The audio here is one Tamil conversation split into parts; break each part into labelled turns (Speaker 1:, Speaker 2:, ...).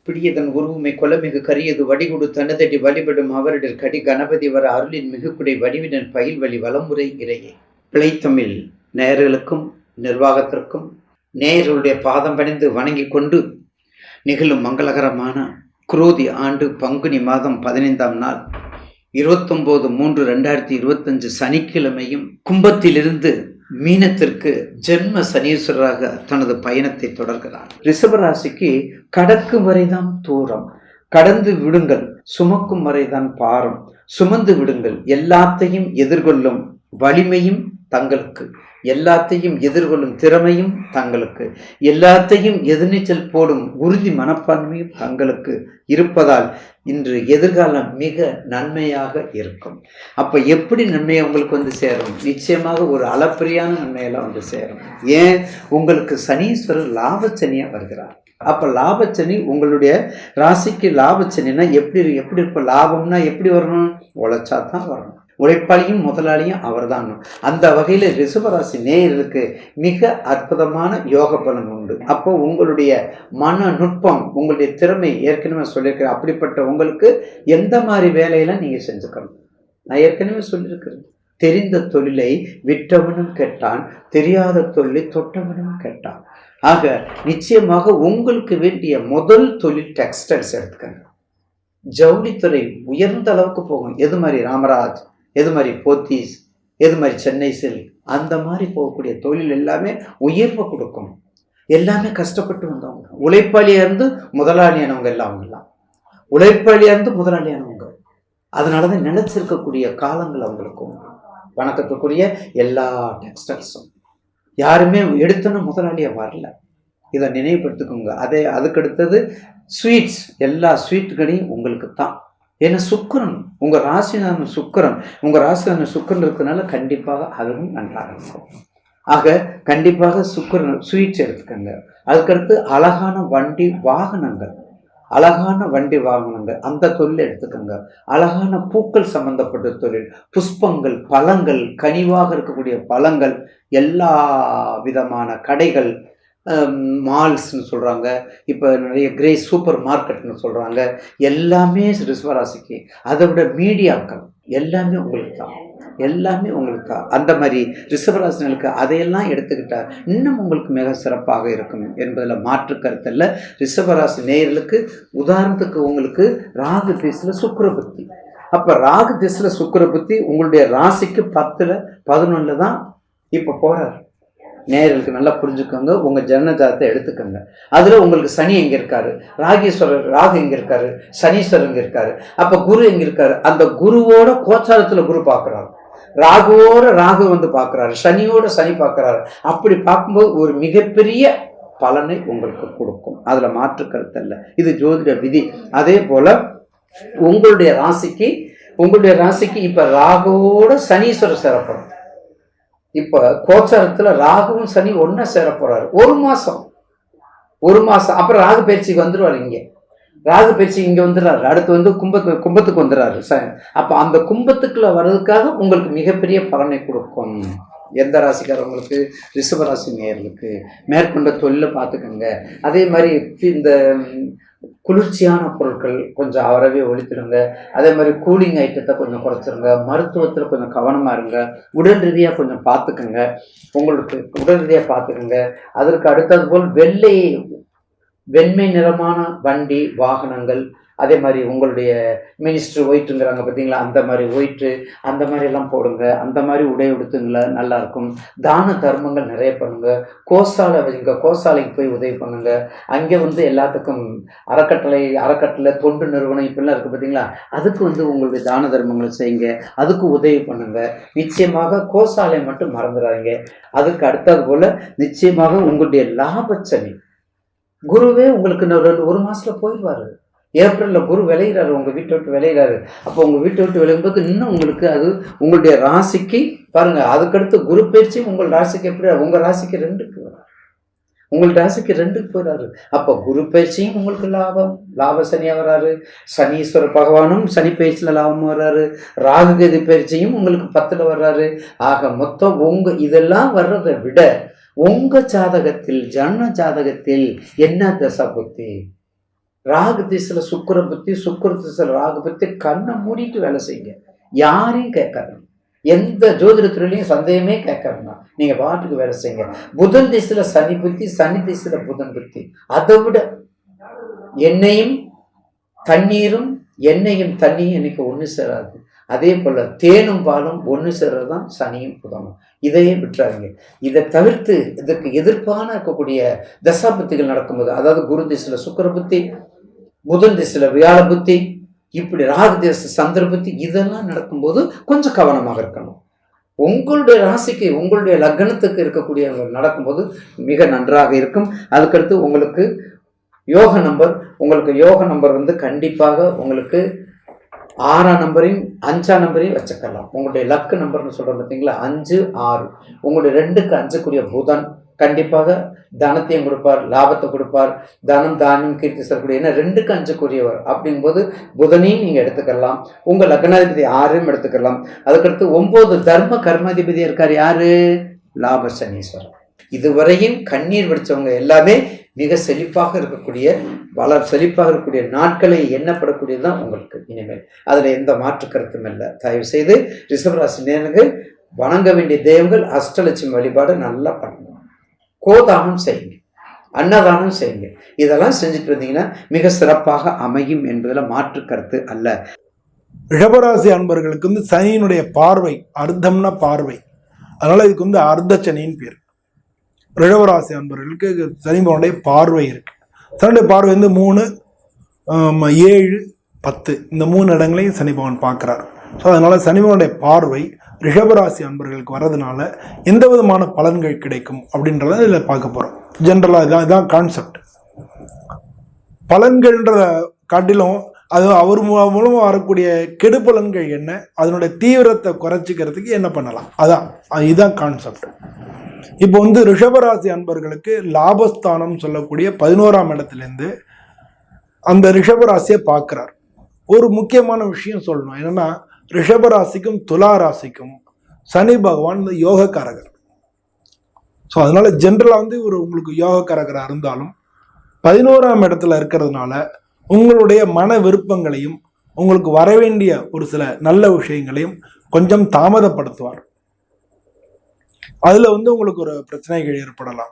Speaker 1: பிடியதன் உருவுமை கொலமிகு கரியது வடிகுடு தனதடி வழிபடும் அவரிடர் கடி கணபதி வர அருளின் மிகுக்குடை வடிவிடன் பயில் வழி வளமுறை இறையே. பிழைத்தமிழ் நேயர்களுக்கும் நிர்வாகத்திற்கும் நேயர்களுடைய பாதம் பணிந்து வணங்கி கொண்டு நிகழும் மங்களகரமான குரோதி ஆண்டு பங்குனி மாதம் 15ஆம் நாள் 29/3/2025 சனிக்கிழமையும் கும்பத்திலிருந்து மீனத்திற்கு ஜென்ம சனீஸ்வரராக தனது பயணத்தை தொடர்கிறார். ரிஷபராசிக்கு கடக்கும் வரைதான் தூரம், கடந்து விடுங்கள், சுமக்கும் வரைதான் பாரம், சுமந்து விடுங்கள், எல்லாத்தையும் எதிர்கொள்ளும் வலிமையும் தங்களுக்கு, எல்லாத்தையும் எதிர்கொள்ளும் திறமையும் தங்களுக்கு, எல்லாத்தையும் எதிர்நீச்சல் போடும் உறுதி மனப்பான்மையும் தங்களுக்கு இருப்பதால் இன்று எதிர்காலம் மிக நன்மையாக இருக்கும். அப்ப எப்படி நன்மையை உங்களுக்கு வந்து சேரும்? நிச்சயமாக ஒரு அளப்பரியான நன்மையெல்லாம் வந்து சேரும். ஏன்? உங்களுக்கு சனீஸ்வரர் லாபச்சனியா வருகிறார். அப்ப லாபச்சனி உங்களுடைய ராசிக்கு லாபச்சனின்னா எப்படி இருக்கும்? லாபம்னா எப்படி வரணும்? உழைச்சா தான் வரணும். உழைப்பாளியும் முதலாளியும் அவர் தான். அந்த வகையில் ரிஷபராசி நேயர்களுக்கு மிக அற்புதமான யோக பலன் உண்டு. அப்போ உங்களுடைய மன நுட்பம், உங்களுடைய திறமை ஏற்கனவே சொல்லியிருக்கிறேன். அப்படிப்பட்ட உங்களுக்கு எந்த மாதிரி வேலையெல்லாம் நீங்கள் செஞ்சுக்கணும் நான் ஏற்கனவே சொல்லியிருக்கிறேன். தெரிந்த தொழிலை விட்டவனும் கெட்டான், தெரியாத தொழிலை தொட்டவனும் கெட்டான். ஆக நிச்சயமாக உங்களுக்கு வேண்டிய முதல் தொழில் டெக்ஸ்டைல்ஸ் எடுத்துக்கங்க. ஜவுளித்துறை உயர்ந்த அளவுக்கு போகும். எது மாதிரி ராமராஜ், எது மாதிரி போத்தீஸ், எது மாதிரி சென்னை சில்க், அந்த மாதிரி போகக்கூடிய தொழில் எல்லாமே உயர்வை கொடுக்கும். எல்லாமே கஷ்டப்பட்டு வந்தவங்க, உழைப்பாளியாக இருந்து முதலாளியானவங்க எல்லாம் அவங்கெல்லாம் உழைப்பாளியாக இருந்து முதலாளியானவங்க. அதனால தான் நினைச்சிருக்கக்கூடிய காலங்கள் அவங்களுக்கும் வணக்கத்துக்குரிய எல்லா டெக்ஸ்டைல்ஸும் யாருமே எடுத்தோன்னு முதலாளியாக வரல. இதை நினைவுபடுத்திக்கோங்க. அதுக்கடுத்தது ஸ்வீட்ஸ், எல்லா ஸ்வீட்டுகளையும் உங்களுக்கு தான். ஏன்னா சுக்கிரன் உங்கள் ராசியான சுக்கிரன், உங்கள் ராசியான சுக்கிரன் இருக்கிறதுனால கண்டிப்பாக அதுவும் நன்றாக இருக்கும். ஆக கண்டிப்பாக சுக்கிரன் ஸ்வீட்ஸ் எடுத்துக்கோங்க. அதுக்கடுத்து அழகான வண்டி வாகனங்கள், அந்த தொழில் எடுத்துக்கோங்க. அழகான பூக்கள் சம்பந்தப்பட்ட தொழில், புஷ்பங்கள், பழங்கள், கனிவாக இருக்கக்கூடிய பழங்கள், எல்லா விதமான கடைகள், மால்ஸ்ன்னு சொல்கிறாங்க, இப்போ நிறைய கிரேஸ் சூப்பர் மார்க்கெட்னு சொல்கிறாங்க, எல்லாமே ரிஷபராசிக்கு. அதை விட மீடியாக்கள் எல்லாமே உங்களுக்கு தான். அந்த மாதிரி ரிஷபராசினருக்கு அதையெல்லாம் எடுத்துக்கிட்டால் இன்னும் உங்களுக்கு மிக சிறப்பாக இருக்கும் என்பதில் மாற்று கருத்தல்ல. ரிஷபராசி நேயர்களுக்கு உதாரணத்துக்கு உங்களுக்கு ராகு திசையில் சுக்கிரபுத்தி. அப்போ ராகு திசையில் சுக்கிரபுத்தி உங்களுடைய ராசிக்கு 10ல் 11ல் தான் இப்போ போகிறார். நேயர்களுக்கு நல்லா புரிஞ்சுக்கோங்க. உங்கள் ஜனனஜாதத்தை எடுத்துக்கோங்க. அதில் உங்களுக்கு சனி எங்கே இருக்காரு, ராகு எங்கே இருக்காரு, சனீஸ்வரர் எங்கே இருக்காரு, அப்போ குரு எங்கே இருக்காரு? அந்த குருவோட கோச்சாரத்தில் குரு பார்க்குறாரு, ராகுவோட ராகு வந்து பார்க்குறாரு, சனியோட சனி பார்க்குறாரு. அப்படி பார்க்கும்போது ஒரு மிகப்பெரிய பலனை உங்களுக்கு கொடுக்கும். அதில் மாற்று கருத்தல்ல. இது ஜோதிட விதி. அதே போல் உங்களுடைய ராசிக்கு இப்போ ராகுவோட சனீஸ்வரர் சேரப்படும். இப்போ கோச்சாரத்தில் ராகுவும் சனி ஒன்றா சேர போறாரு. ஒரு மாசம் அப்புறம் ராகு பயிற்சிக்கு வந்துடுவார். ராகு பயிற்சி இங்கே வந்துடுறாரு. அடுத்து வந்து கும்பத்துக்கு வந்துடுறாரு. அப்போ அந்த கும்பத்துக்குள்ள வர்றதுக்காக உங்களுக்கு மிகப்பெரிய பலனை கொடுக்கும். எந்த ராசிக்காரவங்களுக்கு? ரிஷபராசி நேயர்களுக்கு மேற்கொண்ட தொழிலை பார்த்துக்கோங்க. அதே மாதிரி இந்த குளிர்ச்சியான பொருட்கள் கொஞ்சம் அவரவே ஒழித்துடுங்க. அதே மாதிரி கூலிங் ஐட்டத்தை கொஞ்சம் குறைச்சிருங்க. மருத்துவத்தில் கொஞ்சம் கவனமாக இருங்க. உடல் ரீதியாக கொஞ்சம் பார்த்துக்குங்க. உங்களுக்கு உடல் ரீதியாக பார்த்துக்குங்க. அதற்கு அடுத்தது போல் வெண்மை நிறமான வண்டி வாகனங்கள், அதே மாதிரி உங்களுடைய மினிஸ்டர் ஒயிட்டுங்கிறாங்க பார்த்தீங்களா, அந்த மாதிரி ஒயிட்டு, அந்த மாதிரி எல்லாம் போடுங்க. அந்த மாதிரி உடை உடுத்துங்கள நல்லா இருக்கும். தான தர்மங்கள் நிறைய பண்ணுங்க. கோசாலைக்கு போய் உதவி பண்ணுங்க. அங்கே வந்து எல்லாத்துக்கும் அறக்கட்டளை தொண்டு நிறுவனம் இப்பெல்லாம் இருக்குது பார்த்தீங்களா, அதுக்கு வந்து உங்களுடைய தான தர்மங்களை செய்யுங்க. அதுக்கு உதவி பண்ணுங்க. நிச்சயமாக கோசாலை மட்டும் மறந்துடாதீங்க. அதுக்கு அடுத்தது போல் நிச்சயமாக உங்களுடைய லாபச்சனி குருவே உங்களுக்கு ஒரு மாதத்தில் போயிடுவார். ஏப்ரலில் குரு விளையிறாரு, உங்கள் வீட்டை விட்டு விளையிறாரு. அப்போ உங்கள் வீட்டை விட்டு விளையும்போது இன்னும் உங்களுக்கு அது உங்களுடைய ராசிக்கு பாருங்கள். அதுக்கடுத்து குரு பயிற்சி உங்கள் ராசிக்கு எப்படி? உங்கள் ராசிக்கு 2க்கு வராரு. உங்கள் ராசிக்கு 2க்கு போகிறாரு. அப்போ குரு பயிற்சியும் உங்களுக்கு லாப சனியாக வராரு. சனீஸ்வர பகவானும் சனி பயிற்சியில் லாபமும் வர்றாரு. ராகு கேது பயிற்சியும் உங்களுக்கு 10ல் வர்றாரு. ஆக மொத்தம் இதெல்லாம் வர்றதை விட உங்கள் ஜாதகத்தில் ஜனன ஜாதகத்தில் என்ன தசா புத்தி ராகு திசையில சுக்கிர புத்தி, சுக்கிர திசையில ராகு புத்தி, கண்ணை மூடிட்டு வேலை செய்யுங்க. யாரையும் கேட்காது. எந்த ஜோதிடத்துறையிலையும் சந்தேகமே கேட்காதுன்னா நீங்க பாட்டுக்கு வேலை செய்யுங்க. புதன் திசையில சனி புத்தி, சனி திசையில புதன் புத்தி. அதை விட எண்ணெயும் தண்ணீரும் இன்னைக்கு ஒன்று சேராது. அதே போல தேனும் பாலும் ஒன்று சேர்றதுதான் சனியும் புதனும். இதையே விட்டுறாங்க. இதை தவிர்த்து இதற்கு எதிர்ப்பான இருக்கக்கூடிய தசாபுத்திகள் நடக்கும்போது, அதாவது குரு திசையில சுக்கிர புத்தி, புதன் திசையில வியாழ புத்தி, இப்படி ராகு திசை சந்திர புத்தி, இதெல்லாம் நடக்கும்போது கொஞ்சம் கவனமாக இருக்கணும். உங்களுடைய ராசிக்கு உங்களுடைய லக்னத்துக்கு இருக்கக்கூடிய நடக்கும்போது மிக நன்றாக இருக்கும். அதுக்கடுத்து உங்களுக்கு யோக நம்பர் வந்து கண்டிப்பாக உங்களுக்கு 6ஆம் நம்பரையும் 5ஆம் நம்பரையும் வச்சுக்கலாம். உங்களுடைய லக்கு நம்பர்னு சொல்கிறோம் பார்த்தீங்களா, 5, 6. உங்களுடைய 2க்கு 5க்குரிய புதன் கண்டிப்பாக தனத்தையும் கொடுப்பார், லாபத்தை கொடுப்பார். தனம் தானியம் கீர்த்தி சொல்லக்கூடிய, ஏன்னா 2க்கு 5க்குரியவர் அப்படிங்கும்போது புதனையும் நீங்கள் எடுத்துக்கலாம். உங்கள் லக்னாதிபதி 6ம் எடுத்துக்கலாம். அதுக்கடுத்து 9 தர்ம கர்மாதிபதியாக இருக்கார் யாரு, லாப சனீஸ்வரர். இதுவரையும் கண்ணீர் வடித்தவங்க எல்லாமே மிக செழிப்பாக இருக்கக்கூடிய நாட்களை எண்ணப்படக்கூடியதுதான் உங்களுக்கு இனிமேல். அதில் எந்த மாற்று கருத்தும் இல்லை. தயவு செய்து ரிஷபராசி நேயர்கள் வணங்க வேண்டிய தெய்வங்கள் அஷ்டலட்சுமி வழிபாடு நல்லா பண்ணணும். கோதானம் செய்யுங்க, அன்னதானம் செய்யுங்க. இதெல்லாம் செஞ்சுட்டு இருந்தீங்கன்னா மிக சிறப்பாக அமையும் என்பதில் மாற்று கருத்து அல்ல.
Speaker 2: ரிஷபராசி அன்பர்களுக்கு வந்து சனியினுடைய பார்வை அர்த்தம்னா பார்வை, அதனால இதுக்கு வந்து அர்த்த சனின்னு பேர். ரிஷபராசி அன்பர்களுக்கு சனிபவனுடைய பார்வை இருக்கு. சனியுடைய பார்வை வந்து 3, 7, 10 இந்த 3 இடங்களையும் சனிபவன் பார்க்கிறார். ஸோ அதனால சனிபவனுடைய பார்வை ரிஷபராசி அன்பர்களுக்கு வர்றதுனால எந்த விதமான பலன்கள் கிடைக்கும் அப்படின்றத இதில் பார்க்க போகிறோம். ஜென்ரலாக இதுதான் கான்செப்ட். பலன்கள்ன்றத காட்டிலும் அது அவர் மூலமாக வரக்கூடிய கெடு பலன்கள் என்ன, அதனுடைய தீவிரத்தை குறைச்சிக்கிறதுக்கு என்ன பண்ணலாம், இதுதான் கான்செப்ட். இப்போ வந்து ரிஷபராசி அன்பர்களுக்கு லாபஸ்தானம் சொல்லக்கூடிய 11ஆம் இடத்துலேருந்து அந்த ரிஷபராசியை பார்க்கிறார். ஒரு முக்கியமான விஷயம் சொல்லணும் என்னன்னா, ரிஷபராசிக்கும் துலா ராசிக்கும் சனி பகவான் இந்த யோகக்காரகர். ஸோ அதனால ஜென்ரலாக வந்து உங்களுக்கு யோகக்காரகராக இருந்தாலும் 11ஆம் இடத்துல இருக்கிறதுனால உங்களுடைய மன விருப்பங்களையும் உங்களுக்கு வரவேண்டிய ஒரு சில நல்ல விஷயங்களையும் கொஞ்சம் தாமதப்படுத்துவார். அதுல வந்து உங்களுக்கு ஒரு பிரச்சனைகள் ஏற்படலாம்.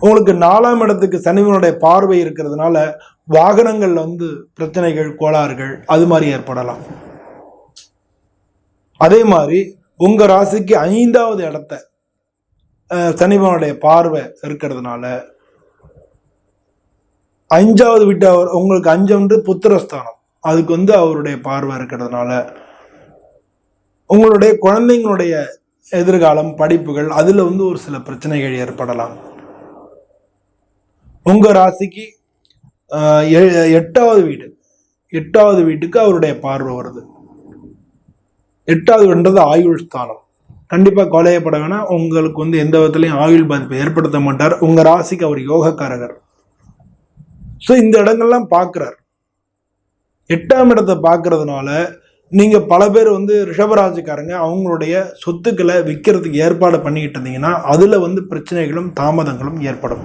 Speaker 2: உங்களுக்கு 4ஆம் இடத்துக்கு சனிவனுடைய பார்வை இருக்கிறதுனால வாகனங்கள்ல வந்து பிரச்சனைகள், கோளாறுகள் அது மாதிரி ஏற்படலாம். அதே மாதிரி உங்க ராசிக்கு 5வது இடத்த சனிவனுடைய பார்வை இருக்கிறதுனால 5வது வீட்டு உங்களுக்கு 5 புத்திரஸ்தானம், அதுக்கு வந்து அவருடைய பார்வை இருக்கிறதுனால உங்களுடைய குழந்தைங்களுடைய எதிர்காலம், படிப்புகள், அதுல வந்து ஒரு சில பிரச்சனைகள் ஏற்படலாம். உங்க ராசிக்கு 8வது வீட்டுக்கு அவருடைய பார்வை வருது. 8வது வீடுன்றது ஆயுள் ஸ்தானம். கண்டிப்பா கொலையப்பட வேணாம். உங்களுக்கு வந்து எந்த விதத்திலையும் ஆயுள் பாதிப்பை ஏற்படுத்த மாட்டார். உங்க ராசிக்கு அவர் யோகக்காரகர். ஸோ இந்த இடங்கள்லாம் பார்க்கிறார். 8ஆம் இடத்தை பார்க்கறதுனால நீங்க பல பேர் வந்து ரிஷபராசிக்காரங்க அவங்களுடைய சொத்துக்களை விற்கிறதுக்கு ஏற்பாடு பண்ணிக்கிட்டு இருந்தீங்கன்னா அதுல வந்து பிரச்சனைகளும் தாமதங்களும் ஏற்படும்.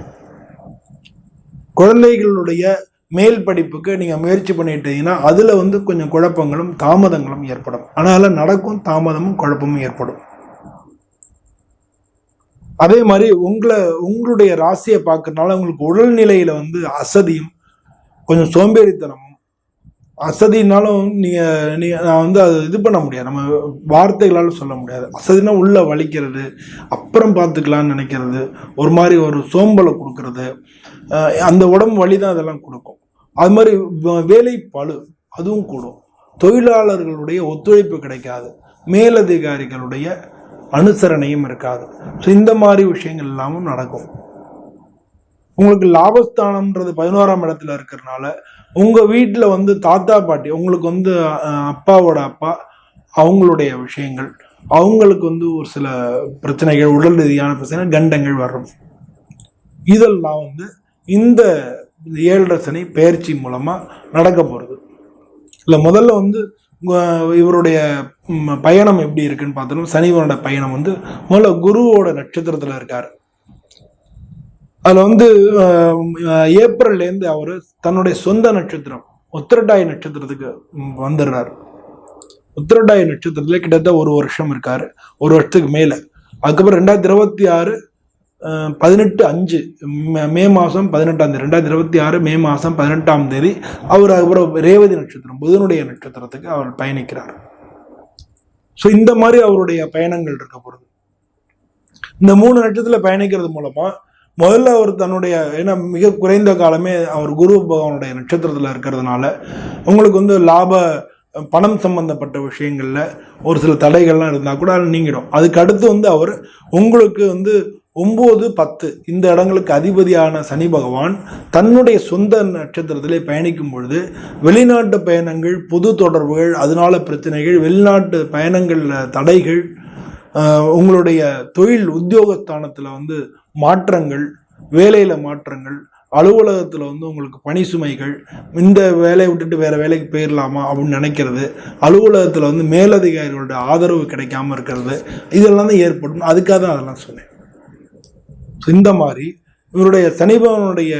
Speaker 2: குழந்தைகளுடைய மேல் படிப்புக்கு நீங்க முயற்சி பண்ணிட்டு இருந்தீங்கன்னா அதுல வந்து கொஞ்சம் குழப்பங்களும் தாமதங்களும் ஏற்படும். அதனால நடக்கும் தாமதமும் குழப்பமும் ஏற்படும். அதே மாதிரி உங்களுடைய ராசியை பார்க்கறதுனால உங்களுக்கு உடல்நிலையில வந்து அசதியும் கொஞ்சம் சோம்பேறித்தனமும், அசதினாலும் நான் வந்து அது இது பண்ண முடியாது, நம்ம வார்த்தைகளால் சொல்ல முடியாது. அசதினா உள்ள வலிக்கிறது, அப்புறம் பார்த்துக்கலான்னு நினைக்கிறது, ஒரு மாதிரி ஒரு சோம்பலை கொடுக்கறது, அந்த உடம்பு வலி தான் அதெல்லாம் கொடுக்கும். அது மாதிரி வேலை பளு அதுவும் கூடும். தொழிலாளர்களுடைய ஒத்துழைப்பு கிடைக்காது, மேலதிகாரிகளுடைய அனுசரணையும் இருக்காது. ஸோ இந்த மாதிரி விஷயங்கள் எல்லாமும் நடக்கும். உங்களுக்கு லாபஸ்தானம்ன்றது 11ஆம் இடத்துல இருக்கிறதுனால உங்க வீட்டில் வந்து தாத்தா பாட்டி, உங்களுக்கு வந்து அப்பாவோட அப்பா, அவங்களுடைய விஷயங்கள், அவங்களுக்கு வந்து ஒரு சில பிரச்சனைகள், உடல் ரீதியான பிரச்சனை, கண்டங்கள் வரும். இதெல்லாம் வந்து இந்த 7.5 சனி பெயர்ச்சி மூலமா நடக்க போறது. இல்லை முதல்ல வந்து இவருடைய பயணம் எப்படி இருக்குன்னு பார்த்தோம். சனிவனோட பயணம் வந்து முதல்ல குருவோட நட்சத்திரத்துல இருக்காரு. அதுல வந்து ஏப்ரல்லேருந்து அவர் தன்னுடைய சொந்த நட்சத்திரம் உத்திரட்டாதி நட்சத்திரத்துக்கு வந்துடுறாரு. உத்திரட்டாதி நட்சத்திரத்துல கிட்டத்தட்ட ஒரு வருஷம் இருக்காரு, ஒரு வருஷத்துக்கு மேல. அதுக்கப்புறம் 2026 18/5 மே மாதம் 18ஆம் தேதி 2026 மே மாதம் 18ஆம் தேதி அவர் அதுக்கப்புறம் ரேவதி நட்சத்திரம் புதனுடைய நட்சத்திரத்துக்கு அவர் பயணிக்கிறார். ஸோ இந்த மாதிரி அவருடைய பயணங்கள் இருக்க போகிறது. இந்த 3 நட்சத்திரத்துல பயணிக்கிறது மூலமா முதல்ல அவர் தன்னுடைய, ஏன்னா மிக குறைந்த காலமே அவர் குரு பகவானுடைய நட்சத்திரத்தில் இருக்கிறதுனால உங்களுக்கு வந்து பணம் சம்பந்தப்பட்ட விஷயங்கள்ல ஒரு சில தடைகள்லாம் இருந்தால் கூட அது நீங்கிடும். அதுக்கு அடுத்து வந்து அவர் உங்களுக்கு வந்து 9, 10 இந்த இடங்களுக்கு அதிபதியான சனி பகவான் தன்னுடைய சொந்த நட்சத்திரத்திலே பயணிக்கும் பொழுது வெளிநாட்டு பயணங்கள், புது தொடர்புகள், அதனால பிரச்சனைகள், வெளிநாட்டு பயணங்கள்ல தடைகள், உங்களுடைய தொழில் உத்தியோகஸ்தானத்தில் வந்து மாற்றங்கள், வேலையில் மாற்றங்கள், அலுவலகத்தில் வந்து உங்களுக்கு பணி சுமைகள், இந்த வேலையை விட்டுட்டு வேற வேலைக்கு போயிடலாமா அப்படின்னு நினைக்கிறது, அலுவலகத்தில் வந்து மேலதிகாரிகளோட ஆதரவு கிடைக்காம இருக்கிறது, இதெல்லாம் தான் ஏற்படும். அதுக்காக தான் அதெல்லாம் சொன்னேன். இந்த மாதிரி இவருடைய சனி பகவானுடைய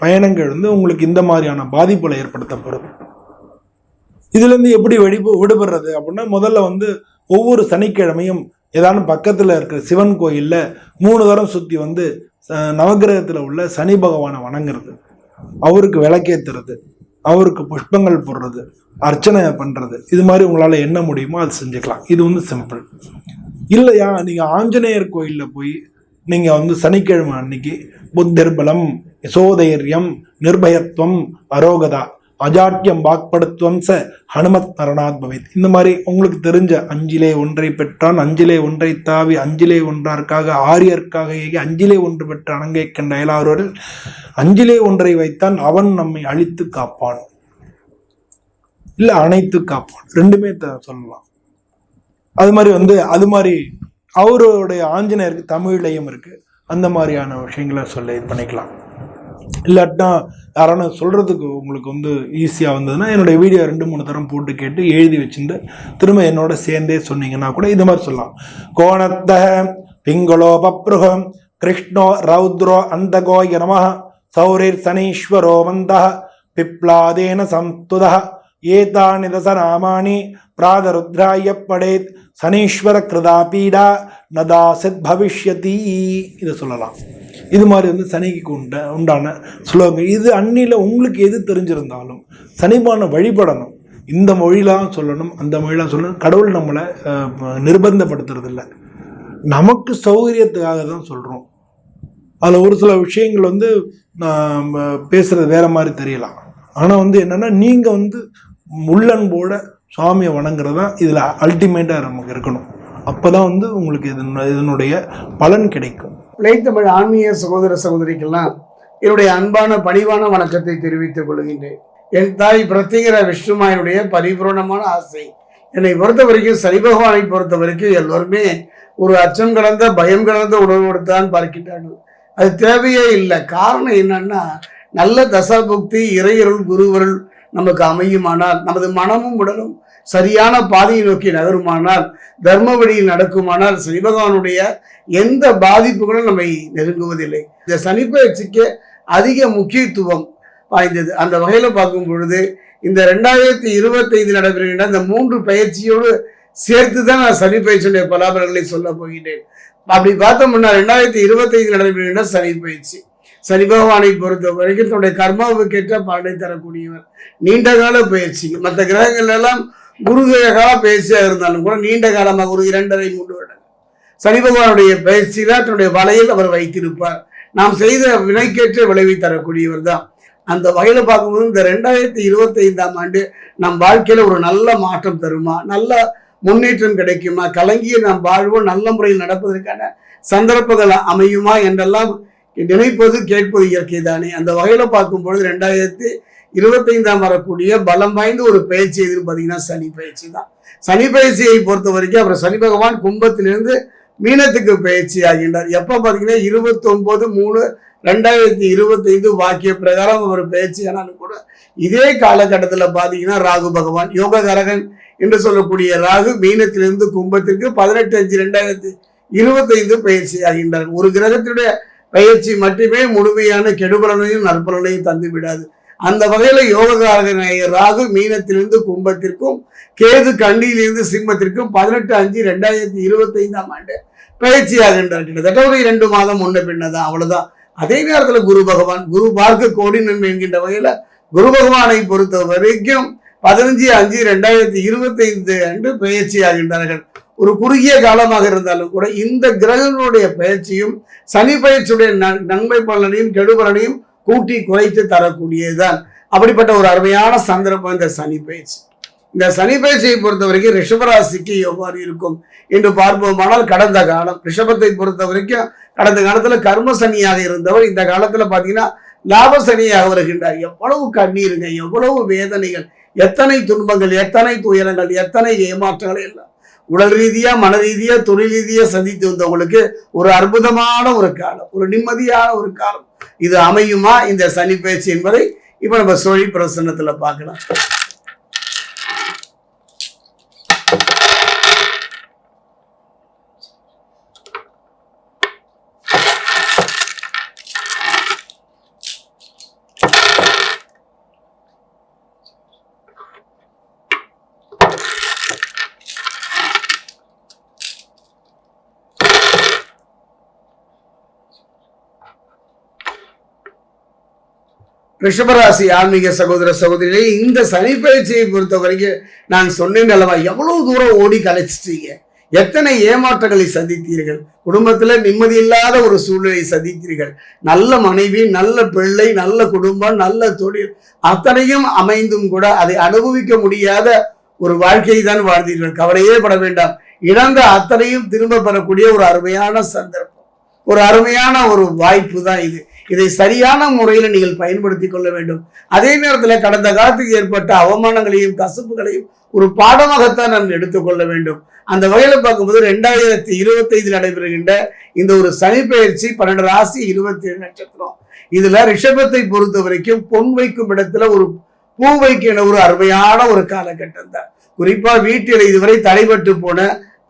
Speaker 2: பயணங்கள் வந்து உங்களுக்கு இந்த மாதிரியான பாதிப்புகளை ஏற்படுத்தப்படுது. இதுல இருந்து எப்படி விடுபடுறது அப்படின்னா, முதல்ல வந்து ஒவ்வொரு சனிக்கிழமையும் ஏதாவது பக்கத்துல இருக்கிற சிவன் கோயில்ல 3 தரம் சுத்தி வந்து நவகிரகத்துல உள்ள சனி பகவானை வணங்குறது, அவருக்கு விளக்கேத்துறது, அவருக்கு புஷ்பங்கள் போடுறது, அர்ச்சனை பண்றது, இது மாதிரி உங்களால என்ன முடியுமோ அது செஞ்சுக்கலாம். இது வந்து சிம்பிள். இல்லையா, நீங்க ஆஞ்சநேயர் கோயில்ல போய் நீங்க வந்து சனிக்கிழமை அன்னைக்கு புத்திர்பலம், யசோதைரியம், நிர்பயத்துவம், அரோகதா, அஜாட்டியம், வாக்படுத்துவம் ச ஹனுமத் மரணாத் பவேத், இந்த மாதிரி உங்களுக்கு தெரிஞ்ச 5லே 1 பெற்றான், 5லே 1 தாவி, 5லே 1 ஆரியர்க்காக ஏகி, 5லே 1 பெற்ற அணங்கை கண்ட அயலாரோரில் 5லே 1 வைத்தான், அவன் நம்மை அழித்து காப்பான், இல்ல அணைத்து காப்பான், ரெண்டுமே சொல்லலாம். அது மாதிரி வந்து அது மாதிரி அவருடைய ஆஞ்சநேயருக்கு தமிழ்லையும் இருக்கு. அந்த மாதிரியான விஷயங்களை சொல்ல இது பண்ணிக்கலாம். இல்லாட்டினா யாரான சொல்றதுக்கு உங்களுக்கு வந்து ஈஸியா வந்ததுன்னா என்னுடைய வீடியோ 2-3 தரம் போட்டு கேட்டு எழுதி வச்சுட்டு திரும்ப என்னோட சேர்ந்தே சொன்னீங்கன்னா கூட இது மாதிரி சொல்லலாம். கோணத்த பிங்களோ பப்ருகம் கிருஷ்ணோ ரௌத்ரோ அந்தகோய நம சௌரிர் சனீஸ்வரோ மந்த பிப்லாதேன சம்துத ஏதானி தசநாமானி பிராதருத்ராய படேத் சனீஸ்வர கிருதா பீடா நதாசித் பவிஷ்யதி, இதை சொல்லலாம். இது மாதிரி வந்து சனிக்கு உண்டான ஸ்லோகம். இது அன்னில உங்களுக்கு எது தெரிஞ்சிருந்தாலும் சனிபான வழிபடணும். இந்த மொழிலாம் சொல்லணும், அந்த மொழிலாம் சொல்லணும். கடவுள் நம்மளை நிர்பந்தப்படுத்துறது இல்லை, நமக்கு சௌகரியத்துக்காக தான் சொல்கிறோம். அதில் ஒரு சில விஷயங்கள் வந்து பேசுறது வேற மாதிரி தெரியலாம். ஆனால் வந்து என்னன்னா, நீங்கள் வந்து முள்ளன்போட சுவாமியை வணங்குறது தான் இதில் அல்டிமேட்டாக நமக்கு இருக்கணும். அப்போ தான் வந்து உங்களுக்கு இதனுடைய பலன் கிடைக்கும்.
Speaker 3: தமிழ் ஆன்மீக சகோதர சகோதரிக்கெல்லாம் என்னுடைய அன்பான பணிவான வணக்கத்தை தெரிவித்துக் கொள்கின்றேன். என் தாய் பிரத்யேகர விஷ்ணுமாயனுடைய பரிபூர்ணமான ஆசை. என்னை பொறுத்த வரைக்கும், சனி பகவானை பொறுத்த வரைக்கும் எல்லோருமே ஒரு அச்சம் கலந்த பயம் கலந்த உணர்வோடு தான் பார்க்கின்றார்கள். அது தேவையே இல்லை. காரணம் என்னன்னா, நல்ல தசாபுக்தி, இறையருள், குருவருள் நமக்கு அமையுமானால், நமது மனமும் உடலும் சரியான பாதையை நோக்கி நகருமானால், தர்ம வழியில் நடக்குமானால், சனி பகவானுடைய எந்த பாதிப்புகளும் நம்மை நெருங்குவதில்லை. இந்த சனிப்பயிற்சிக்கு அதிக முக்கியத்துவம் வாய்ந்தது. அந்த வகையில பார்க்கும் பொழுது இந்த 2025 நடைபெறுகின்ற இந்த 3 பயிற்சியோடு சேர்த்து தான் நான் சனி பயிற்சியுடைய பலாபலங்களை சொல்ல போகிறேன். அப்படி பார்த்தோம்னா 2025 நடைபெறுகின்ற சனி பயிற்சி, சனி பகவானை பொறுத்த வரைக்கும் தன்னுடைய கர்மாவுக்கேற்ற பலனை தரக்கூடியவர். நீண்ட கால பயிற்சி. மற்ற கிரகங்கள் எல்லாம் குறுகிய கால பயிற்சியாக இருந்தாலும் கூட நீண்ட காலமாக ஒரு 2.5-3 வருடம் சனி பகவானுடைய பயிற்சியில தன்னுடைய வலையில் அவர் வைத்திருப்பார். நாம் செய்த வினைக்கேற்ற விளைவை தரக்கூடியவர் தான். அந்த வகையில பார்க்கும்போது இந்த 2025ஆம் ஆண்டு நம் வாழ்க்கையில ஒரு நல்ல மாற்றம் தருமா, நல்ல முன்னேற்றம் கிடைக்குமா, கலங்கிய நாம் வாழ்வோம் நல்ல முறையில் நடப்பதற்கான சந்தர்ப்பங்கள் அமையுமா என்றெல்லாம் நினைப்பது கேட்பது இயற்கை தானே. அந்த வகையில பார்க்கும்பொழுது 2025ஆம் வரக்கூடிய பலம் வாய்ந்த ஒரு பயிற்சி எதுன்னு பார்த்தீங்கன்னா சனி பயிற்சி தான். சனி பயிற்சியை பொறுத்த வரைக்கும் அப்புறம் சனி பகவான் கும்பத்திலிருந்து மீனத்துக்கு பயிற்சி ஆகின்றார். எப்ப பார்த்தீங்கன்னா 29/3/2025 வாக்கிய பிரகாரம் அவர் பயிற்சி ஆனாலும் கூட இதே காலகட்டத்தில் பார்த்தீங்கன்னா ராகு பகவான், யோககாரகன் என்று சொல்லக்கூடிய ராகு மீனத்திலிருந்து கும்பத்திற்கு 18/5/2025 பயிற்சி ஆகின்றார். ஒரு கிரகத்தினுடைய பயிற்சி மட்டுமே முழுமையான கெடுபலனையும் நற்பலனையும் தந்து விடாது. அந்த வகையில யோகக்காரகனாகிய ராகு மீனத்திலிருந்து கும்பத்திற்கும் கேது கண்டியிலிருந்து சிம்மத்திற்கும் 18/5/2025 பயிற்சி ஆகின்றார். கிட்டத்தட்ட ஒரு 2 மாதம் முன்ன பின்னதான், அவ்வளவுதான். அதே நேரத்துல குரு பகவான், குரு பார்க்க கோடி நன்மை என்கின்ற வகையில குரு பகவானை பொறுத்த வரைக்கும் 15/5/2025 அன்று பயிற்சி ஆகின்றார்கள். ஒரு குறுகிய காலமாக இருந்தாலும் கூட இந்த கிரகங்களுடைய பயிற்சியும் சனி பயிற்சியுடைய நன்மை பலனையும் கெடுபலனையும் கூட்டி குறைத்து தரக்கூடியதுதான். அப்படிப்பட்ட ஒரு அருமையான சந்தர்ப்பம் இந்த சனி பயிற்சி. இந்த சனி பயிற்சியை பொறுத்த வரைக்கும் ரிஷபராசிக்கு எவ்வாறு இருக்கும் என்று பார்ப்போமானால், கடந்த காலம் ரிஷபத்தை பொறுத்த வரைக்கும் கடந்த காலத்துல கர்ம சனியாக இருந்தவர் இந்த காலத்துல பாத்தீங்கன்னா லாப சனியாக வருகின்றார். எவ்வளவு கண்ணீருங்க, எவ்வளவு வேதனைகள், எத்தனை துன்பங்கள், எத்தனை துயரங்கள், எத்தனை ஏமாற்றங்கள் எல்லாம் உடல் ரீதியா மன ரீதியா தொழில் ரீதியா சந்தித்து வந்தவங்களுக்கு ஒரு அற்புதமான ஒரு காலம், ஒரு நிம்மதியான ஒரு காலம் இது அமையுமா இந்த சனி பயிற்சி என்பதை இப்ப நம்ம சோழி பிரசன்னத்துல பார்க்கலாம். ரிஷபராசி ஆன்மீக சகோதர சகோதரிகளே, இந்த சனி பயிற்சியை பொறுத்த வரைக்கும் நான் சொன்னேன் அல்லவா, எவ்வளவு தூரம் ஓடி கலைச்சிட்டீங்க, எத்தனை ஏமாற்றங்களை சந்தித்தீர்கள், குடும்பத்துல நிம்மதி இல்லாத ஒரு சூழ்நிலை சந்தித்தீர்கள், நல்ல மனைவி, நல்ல பிள்ளை, நல்ல குடும்பம், நல்ல தொழில் அத்தனையும் அமைந்தும் கூட அதை அனுபவிக்க முடியாத ஒரு வாழ்க்கையை தான் வாழ்ந்தீர்கள். கவலையே பட வேண்டாம், இழந்த அத்தனையும் திரும்ப பெறக்கூடிய ஒரு அருமையான சந்தர்ப்பம், ஒரு அருமையான ஒரு வாய்ப்பு தான் இது. இதை சரியான முறையில் நீங்கள் பயன்படுத்திக் கொள்ள வேண்டும். அதே நேரத்தில் கடந்த காலத்துக்கு ஏற்பட்ட அவமானங்களையும் கசப்புகளையும் ஒரு பாடமாகத்தான் நாம் எடுத்துக்கொள்ள வேண்டும். அந்த வகையில பார்க்கும்போது 2025 நடைபெறுகின்ற இந்த ஒரு சனி பயிற்சி 12 ராசி 27 நட்சத்திரம். இதுல ரிஷபத்தை பொறுத்த வரைக்கும் பொன் வைக்கும் இடத்துல ஒரு பூ வைக்கிற ஒரு அருமையான ஒரு காலகட்டம் தான். குறிப்பா வீட்டில் இதுவரை தடைபட்டு போன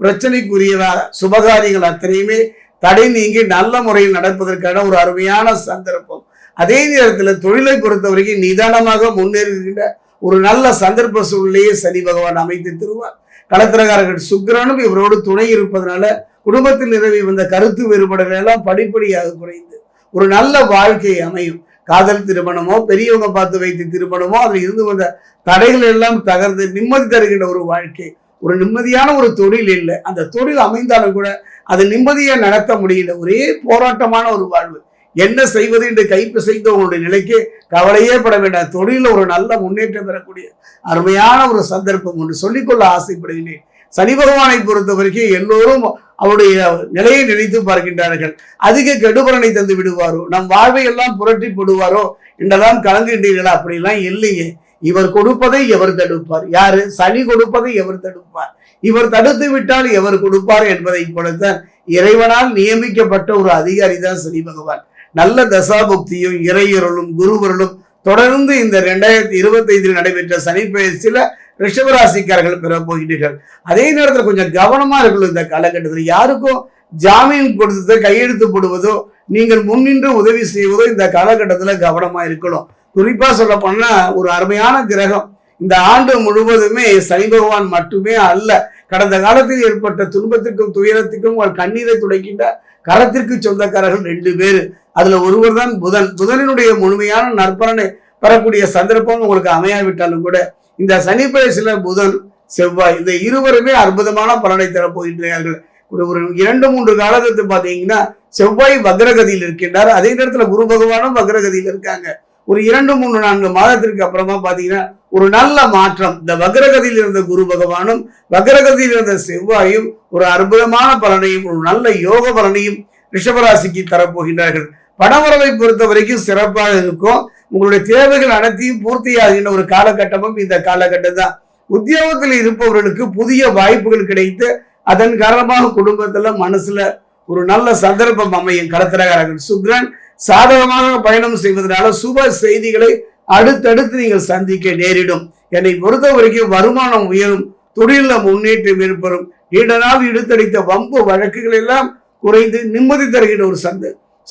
Speaker 3: பிரச்சனைக்குரிய சுபகாரியங்கள் அத்தனையுமே தடை நீங்கி நல்ல முறையில் நடப்பதற்கான ஒரு அருமையான சந்தர்ப்பம். அதே நேரத்தில் தொழிலை பொறுத்த வரைக்கும் நிதானமாக முன்னேறுகின்ற ஒரு நல்ல சந்தர்ப்ப சூழ்நிலையை சனி பகவான் அமைத்து தருவார். களத்திரகாரர்கள் சுக்கிரனும் இவரோடு துணை இருப்பதனால குடும்பத்தில் நிலவி வந்த கருத்து வேறுபாடுகள் எல்லாம் படிப்படியாக குறைந்து ஒரு நல்ல வாழ்க்கை அமையும். காதல் திருமணமோ பெரியவங்க பார்த்து வைத்து திருமணமோ அதில் இருந்து வந்த தடைகள் எல்லாம் தகர்ந்து நிம்மதி தருகின்ற ஒரு வாழ்க்கை, ஒரு நிம்மதியான ஒரு தொழில் இல்லை, அந்த தொழில் அமைந்தாலும் கூட அது நிம்மதியை நடத்த முடியல, ஒரே போராட்டமான ஒரு வாழ்வு, என்ன செய்வது என்று கைப்பிசைந்த உங்களுடைய நிலைக்கு கவலையே பட வேண்டாம். தொழில ஒரு நல்ல முன்னேற்றம் பெறக்கூடிய அருமையான ஒரு சந்தர்ப்பம் ஒன்று சொல்லிக்கொள்ள ஆசைப்படுகிறேன். சனி பகவானை பொறுத்த வரைக்கும் எல்லோரும் அவருடைய நிலையை நினைத்து பார்க்கின்றார்கள். அதிக கெடுபலனை தந்து விடுவாரோ, நம் வாழ்வை எல்லாம் புரட்டி போடுவாரோ என்றெல்லாம் கலங்குகின்றீர்களா? அப்படிலாம் இல்லையே. இவர் கொடுப்பதை எவர் தடுப்பார்? யாரு? சனி கொடுப்பதை எவர் தடுப்பார்? இவர் தடுத்து விட்டால் எவர் கொடுப்பார் என்பதை போலத்தான் இறைவனால் நியமிக்கப்பட்ட ஒரு அதிகாரி தான் சனி பகவான். நல்ல தசாபுக்தியும் இறையருளும் குருவருளும் தொடர்ந்து இந்த 2025 நடைபெற்ற சனி பயிற்சியில ரிஷபராசிக்காரர்கள் பெற போகிறீர்கள். அதே நேரத்தில் கொஞ்சம் கவனமா இருக்கணும். இந்த காலகட்டத்தில் யாருக்கும் ஜாமீன் கொடுத்து கையெழுத்து போடுவதோ நீங்கள் முன்னின்று உதவி செய்வதோ இந்த காலகட்டத்தில் கவனமா இருக்கணும். குறிப்பா சொல்ல போனா ஒரு அருமையான கிரகம் இந்த ஆண்டு முழுவதுமே சனி பகவான் மட்டுமே அல்ல, கடந்த காலத்தில் ஏற்பட்ட துன்பத்திற்கும் துயரத்திற்கும் உங்கள் கண்ணீரை துடைக்கின்ற கரத்திற்கு சொந்தக்காரர்கள் 2 பேர். அதுல ஒருவர் தான் புதன். புதனினுடைய முழுமையான நற்பலனை பெறக்கூடிய சந்தர்ப்பம் உங்களுக்கு அமையாவிட்டாலும் கூட இந்த சனி பயிற்சியில புதன் செவ்வாய் இந்த இருவருமே அற்புதமான பலனை தரப்போகின்றார்கள். ஒரு 2-3 காலத்துக்கு பாத்தீங்கன்னா செவ்வாய் வக்ரகதியில் இருக்கின்றார். அதே நேரத்துல குரு பகவானும் வக்ரகதியில் இருக்காங்க. ஒரு 2-3-4 மாதத்திற்கு அப்புறமா பாத்தீங்கன்னா ஒரு நல்ல மாற்றம். இந்த வக்ரகதியில் இருந்த குரு பகவானும் வக்ரகதியில் இருந்த செவ்வாயும் ஒரு அற்புதமான பலனையும் ஒரு நல்ல யோக பலனையும் ரிஷபராசிக்கு தரப்போகின்றார்கள். பணவரவை பொறுத்த வரைக்கும் சிறப்பாக இருக்கும். உங்களுடைய தேவைகள் அனைத்தையும் பூர்த்தியாகின்ற ஒரு காலகட்டமும் இந்த காலகட்டம் தான். உத்தியோகத்தில் இருப்பவர்களுக்கு புதிய வாய்ப்புகள் கிடைத்து அதன் காரணமாக குடும்பத்துல மனசுல ஒரு நல்ல சந்தர்ப்பம் அமையும். கடத்திரகாரர்கள் சுக்கிரன் சாதகமாக பயணம் செய்வதனால சுப செய்திகளை அடுத்தடுத்து நீங்கள் சந்திக்க நேரிடும். என்னை பொறுத்த வரைக்கும் வருமானம் உயரும், தொழில முன்னேற்றம் ஏற்படும், நீண்ட நாள் இழுத்தடித்த வம்பு வழக்குகள் எல்லாம் குறைந்து நிம்மதி தருகின்ற ஒரு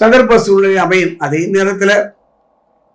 Speaker 3: சந்தர்ப்ப சூழ்நிலை அமையும். அதே நேரத்தில்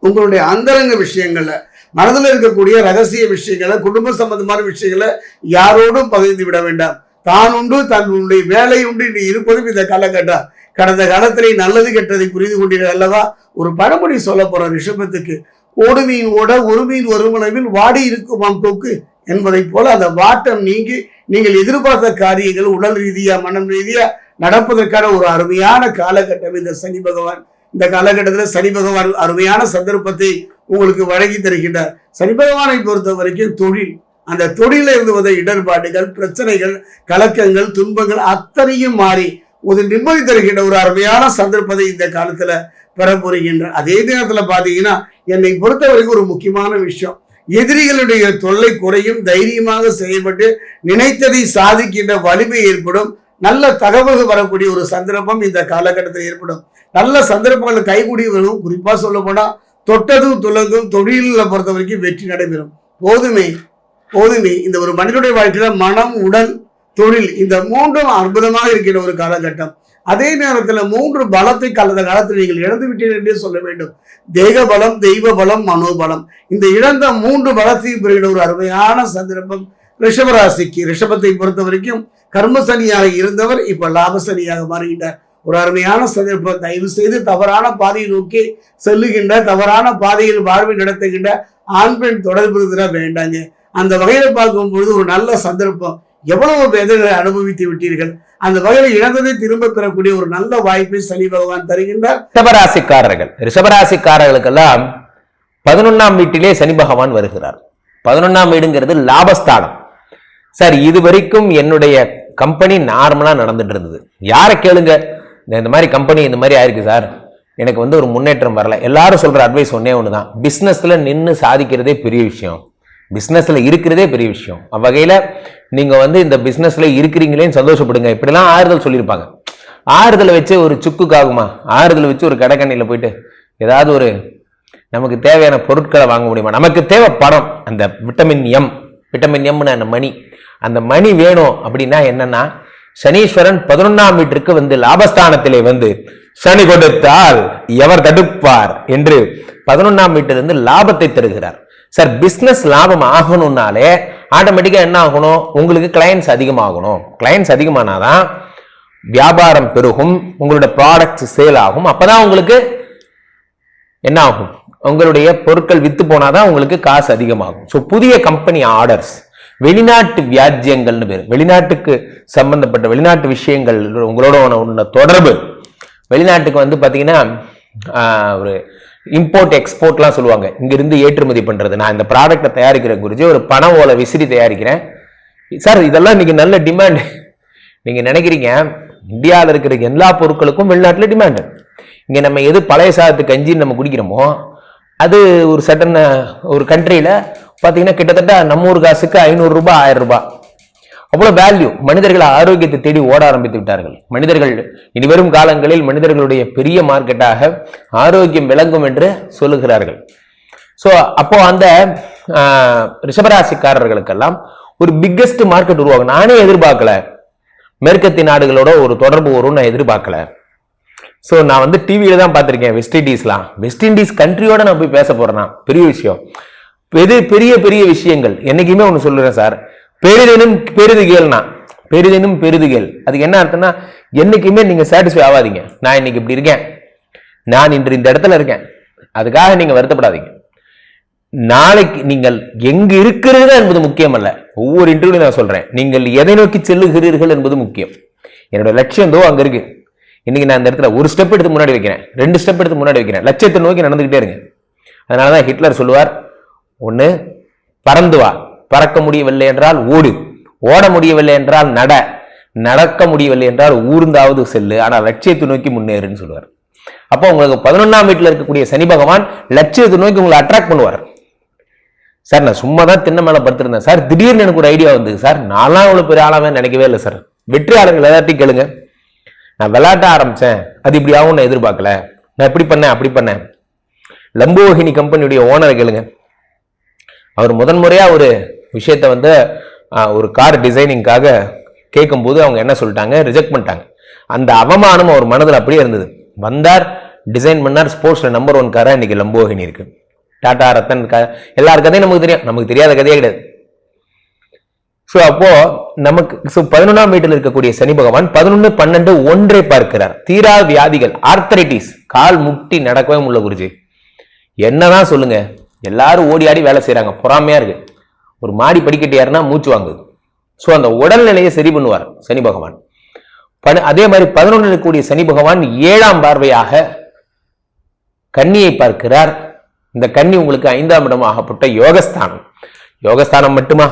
Speaker 3: உங்களுடைய அந்தரங்க விஷயங்கள்ல, மனதில் இருக்கக்கூடிய ரகசிய விஷயங்களை, குடும்ப சம்பந்தமான விஷயங்களை யாரோடும் பகிர்ந்து விட வேண்டாம். தான் உண்டு, தன்னுடைய வேலை உண்டு என்று இருப்பதும் இந்த காலகட்டம். கடந்த காலத்திலே நல்லது கெட்டதை புரிந்து கொண்டீர்கள் அல்லவா? ஒரு பழமொழி சொல்ல போற ரிஷபத்துக்கு, ஓடு மீன் ஓட ஒரு மீன் ஒருமளவில் வாடி இருக்குமாம் கொக்கு என்பதை போல அந்த வாட்டம் நீங்கி நீங்கள் எதிர்பார்த்த காரியங்கள் உடல் ரீதியா மனம் ரீதியா நடப்பதற்கான ஒரு அருமையான காலகட்டம் இந்த சனி பகவான். இந்த காலகட்டத்தில் சனி பகவான் அருமையான சந்தர்ப்பத்தை உங்களுக்கு வழங்கி தருகின்றார். சனி பகவானை பொறுத்த வரைக்கும் தொழில், அந்த தொழிலில் இருந்து வந்த இடர்பாடுகள், பிரச்சனைகள், கலக்கங்கள், துன்பங்கள் அத்தனையும் மாறி ஒரு நிம்மதி தருகின்ற ஒரு அருமையான சந்தர்ப்பத்தை இந்த காலத்துல பெற போகின்றார். அதே நேரத்துல பாத்தீங்கன்னா என்னை பொறுத்த வரைக்கும் ஒரு முக்கியமான விஷயம், எதிரிகளுடைய தொல்லை குறையும், தைரியமாக செயல்பட்டு நினைத்ததை சாதிக்கின்ற வலிமை ஏற்படும், நல்ல தகவல்கள் வரக்கூடிய ஒரு சந்தர்ப்பம் இந்த காலகட்டத்தில் ஏற்படும். நல்ல சந்தர்ப்பங்கள் கைகூடி வரும். குறிப்பா சொல்ல போனா தொட்டதும் துலங்கும், தொழில பொறுத்த வரைக்கும் வெற்றி நடைபெறும். போதுமே இந்த ஒரு மனிதனுடைய வாழ்க்கையில மனம், உடல், தொழில் இந்த மூன்றும் அற்புதமாக இருக்கிற ஒரு காலகட்டம். அதே நேரத்தில் 3 பலத்தை கடந்த காலத்தில் நீங்கள் இழந்து விட்டீர்கள் என்றே சொல்ல வேண்டும். தேக பலம், தெய்வ பலம், மனோபலம். இந்த இழந்த 3 பலத்தையும் பெறுகிற ஒரு அருமையான சந்தர்ப்பம் ரிஷபராசிக்கு. ரிஷபத்தை பொறுத்த வரைக்கும் கர்மசனியாக இருந்தவர் இப்ப லாபசனியாக மாறுகின்றார். ஒரு அருமையான சந்தர்ப்பம். தயவு செய்து தவறான பாதையை நோக்கி செல்லுகின்ற, தவறான பாதையில் வாழ்வை நடத்துகின்ற ஆண் பெண் தொடர்பு வேண்டாங்க. அந்த வகையில பார்க்கும் பொழுது ஒரு நல்ல சந்தர்ப்பம். எவ்வளவு வேதனைகளை அனுபவித்து விட்டீர்கள், அந்த வகையில இழந்ததை திரும்ப பெறக்கூடிய ஒரு நல்ல வாய்ப்பை சனி பகவான் தருகின்றார்.
Speaker 4: ரிஷபராசிக்காரர்களுக்கெல்லாம் 11ஆம் வீட்டிலே சனி பகவான் வருகிறார். 11ஆம் வீடுங்கிறது லாபஸ்தானம். சார், இது வரைக்கும் என்னுடைய கம்பெனி நார்மலா நடந்துட்டு இருந்தது. யாரை கேளுங்க, இந்த மாதிரி கம்பெனி இந்த மாதிரி ஆயிருக்கு சார், எனக்கு ஒரு முன்னேற்றம் வரல. எல்லாரும் சொல்ற அட்வைஸ் ஒன்னே ஒண்ணுதான், பிசினஸ்ல நின்று சாதிக்கிறதே பெரிய விஷயம், பிசினஸ்ல இருக்கிறதே பெரிய விஷயம். அவ்வகையில நீங்க இந்த பிசினஸ்ல இருக்கிறீங்களேன்னு சந்தோஷப்படுங்க. இப்படிலாம் ஆறுதல் சொல்லியிருப்பாங்க. ஆறுதலை வச்சு ஒரு சுக்குக்கு ஆகுமா? ஆறுதலை வச்சு ஒரு கடைக்கண்ணில போயிட்டு ஏதாவது ஒரு நமக்கு தேவையான பொருட்களை வாங்க முடியுமா? நமக்கு தேவை பணம். அந்த விட்டமின் எம்னு அந்த மணி, அந்த மணி வேணும். அப்படின்னா என்னன்னா, சனீஸ்வரன் 11ஆம் வீட்டிற்கு லாபஸ்தானத்திலே சனி கொடுத்தால் எவர் தடுப்பார் என்று 11ஆம் வீட்டிலிருந்து லாபத்தை தருகிறார். சார், பிசினஸ் லாபம் ஆகணும்னாலே ஆட்டோமேட்டிக்கா என்ன ஆகணும்? உங்களுக்கு கிளையன்ஸ் அதிகமாகணும். கிளையன்ஸ் அதிகமானாதான் வியாபாரம் பெருகும், உங்களோட ப்ராடக்ட் சேல் ஆகும். அப்பதான் உங்களுக்கு என்ன ஆகும்? உங்களுடைய பொருட்கள் வித்து போனாதான் உங்களுக்கு காசு அதிகமாகும். ஸோ புதிய கம்பெனி ஆர்டர்ஸ், வெளிநாட்டு வியாஜ்யங்கள்னு பேர், வெளிநாட்டுக்கு சம்பந்தப்பட்ட வெளிநாட்டு விஷயங்கள், உங்களோட உள்ள தொடர்பு, வெளிநாட்டுக்கு பாத்தீங்கன்னா ஒரு இம்போர்ட் எக்ஸ்போர்ட்லாம் சொல்லுவாங்க, இங்கிருந்து ஏற்றுமதி பண்றது. நான் இந்த ப்ராடக்டை தயாரிக்கிறேன் குறிச்சு ஒரு பண ஓலை விசிறி தயாரிக்கிறேன் சார், இதெல்லாம் இன்னைக்கு நல்ல டிமாண்ட். நீங்க நினைக்கிறீங்க இந்தியாவில் இருக்கிற எல்லா பொருட்களுக்கும் வெளிநாட்டுல டிமாண்ட். இங்க நம்ம எது பழைய சாதத்து கஞ்சின்னு நம்ம குடிக்கிறோமோ அது ஒரு சட்டன் ஒரு கண்ட்ரியில பாத்தீங்கன்னா கிட்டத்தட்ட நம்ம ஊர் காசுக்கு 500 ரூபாய் 1000 ரூபாய் அவ்வளவு வேல்யூ. மனிதர்கள் ஆரோக்கியத்தை தேடி ஓட ஆரம்பித்து விட்டார்கள். மனிதர்கள் இனி வரும் காலங்களில் மனிதர்களுடைய பெரிய மார்க்கெட்டாக ஆரோக்கியம் விளங்கும் என்று சொல்லுகிறார்கள். ஸோ அப்போ அந்த ரிஷபராசிக்காரர்களுக்கெல்லாம் ஒரு பிக்கெஸ்ட் மார்க்கெட் உருவாகும். நானே எதிர்பார்க்கல, மேற்கத்திய நாடுகளோட ஒரு தொடர்பு வரும்னு நான் எதிர்பார்க்கல. ஸோ நான் டிவியில தான் பார்த்திருக்கேன். வெஸ்ட் இண்டீஸ் கண்ட்ரியோட நான் போய் பேச போறேன்னா பெரிய விஷயம். பெரிய பெரிய விஷயங்கள். என்னைக்குமே ஒன்று சொல்லுறேன் சார், பெரிதெனும் பெரிதுகேள். அதுக்கு என்ன அர்த்தம்னா, என்னைக்குமே நீங்க சாட்டிஸ்ஃபை ஆகாதீங்க. நான் இன்னைக்கு இப்படி இருக்கேன், நான் இன்று இந்த இடத்துல இருக்கேன், அதுக்காக நீங்க வருத்தப்படாதீங்க. நாளைக்கு நீங்கள் எங்க இருக்கிறது என்பது முக்கியம் அல்ல. ஒவ்வொரு இன்டர்வியூ நான் சொல்றேன், நீங்கள் எதை நோக்கி செல்லுகிறீர்கள் என்பது முக்கியம். என்னோட லட்சியம் அங்க இருக்கு. இன்னைக்கு நான் இந்த இடத்துல ஒரு ஸ்டெப் எடுத்து முன்னாடி வைக்கிறேன், 2 ஸ்டெப் எடுத்து முன்னாடி வைக்கிறேன். லட்சியத்தை நோக்கி நடந்துகிட்டே இருங்க. அதனாலதான் ஹிட்லர் சொல்லுவார், ஒண்ணு பறந்து வா, பறக்க முடியவில்லை என்றால் ஓடு, ஓட முடியவில்லை என்றால் நடக்க முடியவில்லை என்றால் ஊர்ந்தாவது செல்லு, ஆனால் லட்சியத்தை நோக்கி முன்னேறுன்னு சொல்லுவார். அப்போ உங்களுக்கு 11ஆம் வீட்டில் இருக்கக்கூடிய சனி பகவான் லட்சியத்தை நோக்கி உங்களை அட்ராக்ட் பண்ணுவார். சார், நான் சும்மா தான் திண்ணை மேல படுத்திருந்தேன் சார், திடீர்னு எனக்கு ஒரு ஐடியா வந்து சார், நான்லாம் இவ்வளவு பெரிய ஆளாவே நினைக்கவே இல்லை சார். வெற்றியாளர்கள் எல்லாத்தையும் கேளுங்க, நான் விளையாட்ட ஆரம்பிச்சேன், அது இப்படி ஆகும் நான் எதிர்பார்க்கல, நான் இப்படி பண்ணேன் அப்படி பண்ணேன். லம்போகினி கம்பெனியுடைய ஓனரை கேளுங்க, அவர் முதன்முறையா ஒரு விஷயத்த ஒரு கார் டிசைனிங்காக கேட்கும்போது அவங்க என்ன சொல்லிட்டாங்க, ரிஜெக்ட் பண்ணிட்டாங்க. அந்த அவமானம் அவர் மனதில் அப்படியே இருந்தது. வந்தார், டிசைன் பண்ணார், ஸ்போர்ட்ஸ்ல நம்பர் 1 காரா இன்னைக்கு லம்போகினி இருக்கு. டாடா, ரத்தன், எல்லார் கதையும் நமக்கு தெரியும், நமக்கு தெரியாத கதையே கிடையாது. ஸோ அப்போ நமக்கு 11ஆம் வீட்டில் இருக்கக்கூடிய சனி பகவான் 11, 12, 1 பார்க்கிறார். தீரா வியாதிகள், ஆர்த்தரைட்டிஸ், கால் முட்டி நடக்கவே முடியல குருஜி, என்னதான் சொல்லுங்க, எல்லாரும் ஓடி ஆடி வேலை செய்யறாங்க, பொறாமையா இருக்கு. ஒரு மாடி படிக்கட்டு ஏறினா மூச்சு வாங்குது. ஸோ அந்த உடல்நிலையை சரி பண்ணுவார் சனி பகவான். அதே மாதிரி 11 கூடிய சனி பகவான் 7ஆம் பார்வையாக கன்னியை பார்க்கிறார். இந்த கன்னி உங்களுக்கு 5ஆம் இடம் ஆகப்பட்ட யோகஸ்தானம். யோகஸ்தானம் மட்டுமா?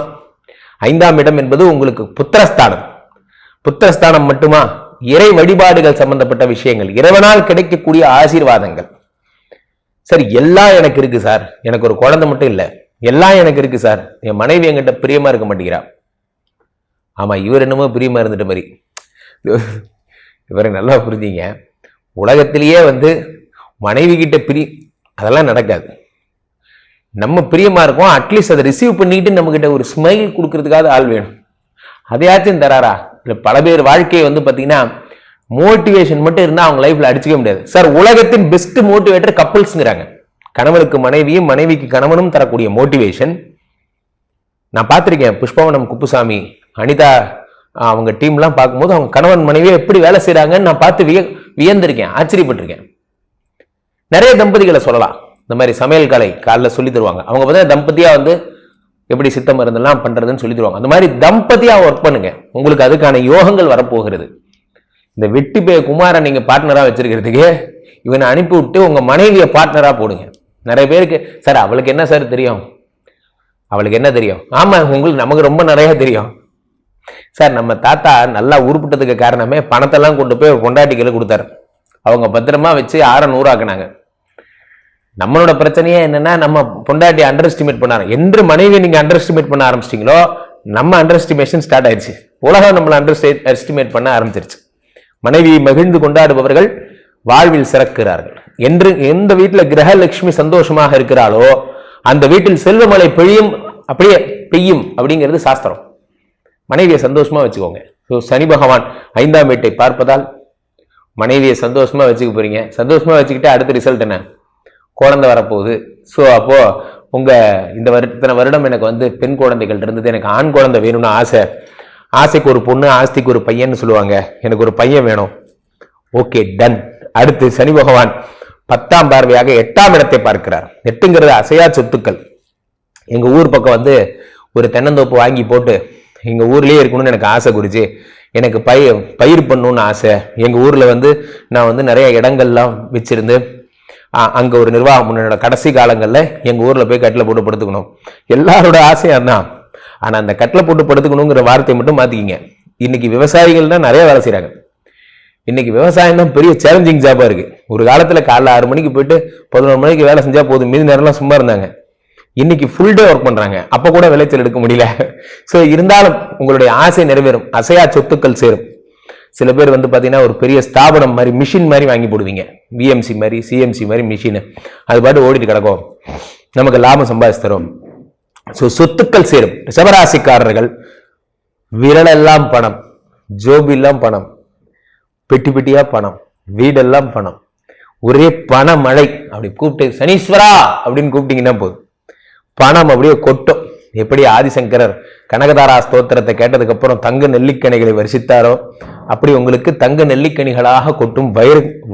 Speaker 4: 5ஆம் இடம் என்பது உங்களுக்கு புத்திரஸ்தானம். புத்திரஸ்தானம் மட்டுமா? இறை வழிபாடுகள் சம்பந்தப்பட்ட விஷயங்கள், இறைவனால் கிடைக்கக்கூடிய ஆசீர்வாதங்கள். சரி, எல்லாம் எனக்கு இருக்கு சார், எனக்கு ஒரு குழந்தை மட்டும் இல்லை, எல்லாம் எனக்கு இருக்கு சார், என் மனைவி என்கிட்ட பிரியமா இருக்க மாட்டேங்கிறா. ஆமா, இவர் என்னமோ பிரியமா இருந்துட்ட மாதிரி. இவரை நல்லா புரிஞ்சிங்க, உலகத்திலேயே மனைவி கிட்ட அதெல்லாம் நடக்காது. நம்ம பிரியமா இருக்கோம், அட்லீஸ்ட் அதை ரிசீவ் பண்ணிட்டு நம்ம கிட்ட ஒரு ஸ்மைல் கொடுக்கறதுக்காக ஆள் வேணும். அதையாச்சும் தராரா? இல்லை, பல பேர் வாழ்க்கையை பார்த்தீங்கன்னா மோட்டிவேஷன் மட்டும் இருந்தால் அவங்க லைஃப்ல அடிச்சுக்க முடியாது சார். உலகத்தின் பெஸ்ட் மோட்டிவேட்டர் கப்பிள்ஸ்ங்கிறாங்க. கணவனுக்கு மனைவியும், மனைவிக்கு கணவனும் தரக்கூடிய மோட்டிவேஷன் நான் பார்த்துருக்கேன். புஷ்பவனம் குப்புசாமி, அனிதா அவங்க டீம்லாம் பார்க்கும்போது அவங்க கணவன் மனைவியை எப்படி வேலை செய்யறாங்கன்னு நான் பார்த்து வியந்திருக்கேன், ஆச்சரியப்பட்டிருக்கேன். நிறைய தம்பதிகளை சொல்லலாம். இந்த மாதிரி சமையல் கலை காலைல சொல்லி தருவாங்க. அவங்க பார்த்தா தம்பதியா எப்படி சித்த மருந்தெல்லாம் பண்றதுன்னு சொல்லி தருவாங்க. அந்த மாதிரி தம்பதியா ஒர்க் பண்ணுங்க, உங்களுக்கு அதுக்கான யோகங்கள் வரப்போகிறது. இந்த வெட்டி பே குமாரை நீங்க பார்ட்னரா வச்சிருக்கிறதுக்கு இவனை அனுப்பி விட்டு உங்க மனைவியை பார்ட்னரா போடுங்க. நிறைய பேருக்கு சார் அவளுக்கு என்ன சார் தெரியும், அவளுக்கு என்ன தெரியும்? ஆமா, உங்களுக்கு நமக்கு ரொம்ப நிறைய தெரியும் சார். நம்ம தாத்தா நல்லா உருப்பிட்டதுக்கு காரணமே பணத்தெல்லாம் கொண்டு போய் கொண்டாட்டிகளை கொடுத்தாரு. அவங்க பத்திரமா வச்சு 600 ஆக்குனாங்க. நம்மளோட பிரச்சனையே என்னன்னா, நம்ம பொண்டாட்டி அண்டர் எஸ்டிமேட் பண்ணாரு. என்று மனைவி நீங்க அண்டர் எஸ்டிமேட் பண்ண ஆரம்பிச்சிட்டீங்களோ நம்ம அண்டர் எஸ்டிமேஷன் ஸ்டார்ட் ஆயிடுச்சு. உலகம் நம்மளை அண்டர் எஸ்டிமேட் பண்ண ஆரம்பிச்சிருச்சு. மனைவியை மகிழ்ந்து கொண்டாடுபவர்கள் வாழ்வில் சிறக்கிறார்கள். என்று எந்த வீட்டுல கிரகலட்சுமி சந்தோஷமாக இருக்கிறாளோ அந்த வீட்டில் செல்வமழை பெய்யும், அப்படியே பெய்யும் அப்படிங்கிறது சாஸ்திரம். மனைவியை சந்தோஷமா வச்சுக்கோங்க. சனி பகவான் 5ஆம் வீட்டை பார்ப்பதால் மனைவியை சந்தோஷமா வச்சுக்க போறீங்க. சந்தோஷமா வச்சுக்கிட்டு அடுத்த ரிசல்ட் என்ன? குழந்தை வரப்போகுது. ஸோ அப்போ உங்க இந்த இத்தனை வருடம் எனக்கு பெண் குழந்தைகள் இருந்தது, எனக்கு ஆண் குழந்தை வேணும்னு ஆசை. ஆசைக்கு ஒரு பொண்ணு, ஆஸ்திக்கு ஒரு பையன்னு சொல்லுவாங்க. எனக்கு ஒரு பையன் வேணும். Okay, done. அடுத்து சனி பகவான் 10ஆம் பார்வையாக 8ஆம் இடத்தை பார்க்கிறார். 8ங்கிறது அசையா சொத்துக்கள். எங்க ஊர் பக்கம் ஒரு தென்னந்தோப்பு வாங்கி போட்டு எங்க ஊர்லயே இருக்கணும்னு எனக்கு ஆசை குறிச்சு. எனக்கு பயிர் பண்ணணும்னு ஆசை. எங்க ஊர்ல நான் நிறைய இடங்கள்லாம் வச்சிருந்து அங்க ஒரு நிர்வாகம் என்னோட கடைசி காலங்கள்ல எங்க ஊர்ல போய் கட்டில போட்டு படுத்துக்கணும். எல்லாரோட ஆசையா தான். ஆனா அந்த கட்டில போட்டு படுத்துக்கணுங்கிற வார்த்தையை மட்டும் மாத்திக்கிங்க. இன்னைக்கு விவசாயிகள் தான் நிறைய வேலை செய்யறாங்க. இன்னைக்கு விவசாயம் தான் பெரிய சேலஞ்சிங் ஜாபா இருக்கு. ஒரு காலத்துல காலைல 6 மணிக்கு போயிட்டு 11 மணிக்கு வேலை செஞ்சா போதும், மீதி நேரம்லாம் சும்மா இருந்தாங்க. இன்னைக்கு ஃபுல் டே ஒர்க் பண்றாங்க, அப்ப கூட விளைச்சல் எடுக்க முடியல. சோ இருந்தாலும் உங்களுடைய ஆசை நிறைவேறும், அசையா சொத்துக்கள் சேரும். சில பேர் பாத்தீங்கன்னா ஒரு பெரிய ஸ்தாபனம் மாதிரி மிஷின் மாதிரி வாங்கி போடுவீங்க, விஎம்சி மாதிரி சிஎம்சி மாதிரி மிஷின், அது பாட்டு ஓடிட்டு கிடக்கும், நமக்கு லாபம் சம்பாதிச்சு தரும். ஸோ சொத்துக்கள் சேரும். ரிஷபராசிக்காரர்கள் விரலெல்லாம் பணம், ஜோபெல்லாம் பணம், பெட்டி பெட்டியா பணம், வீடெல்லாம் பணம், ஒரே பண மழை. அப்படி கூப்பிட்டு சனீஸ்வரா அப்படின்னு கூப்பிட்டீங்கன்னா போதும், பணம் அப்படியே கொட்டும். எப்படி ஆதிசங்கரர் கனகதாரா ஸ்தோத்திரத்தை கேட்டதுக்கு அப்புறம் தங்க நெல்லிக்கணிகளை வருஷித்தாரோ அப்படி உங்களுக்கு தங்க நெல்லிக்கணிகளாக கொட்டும்,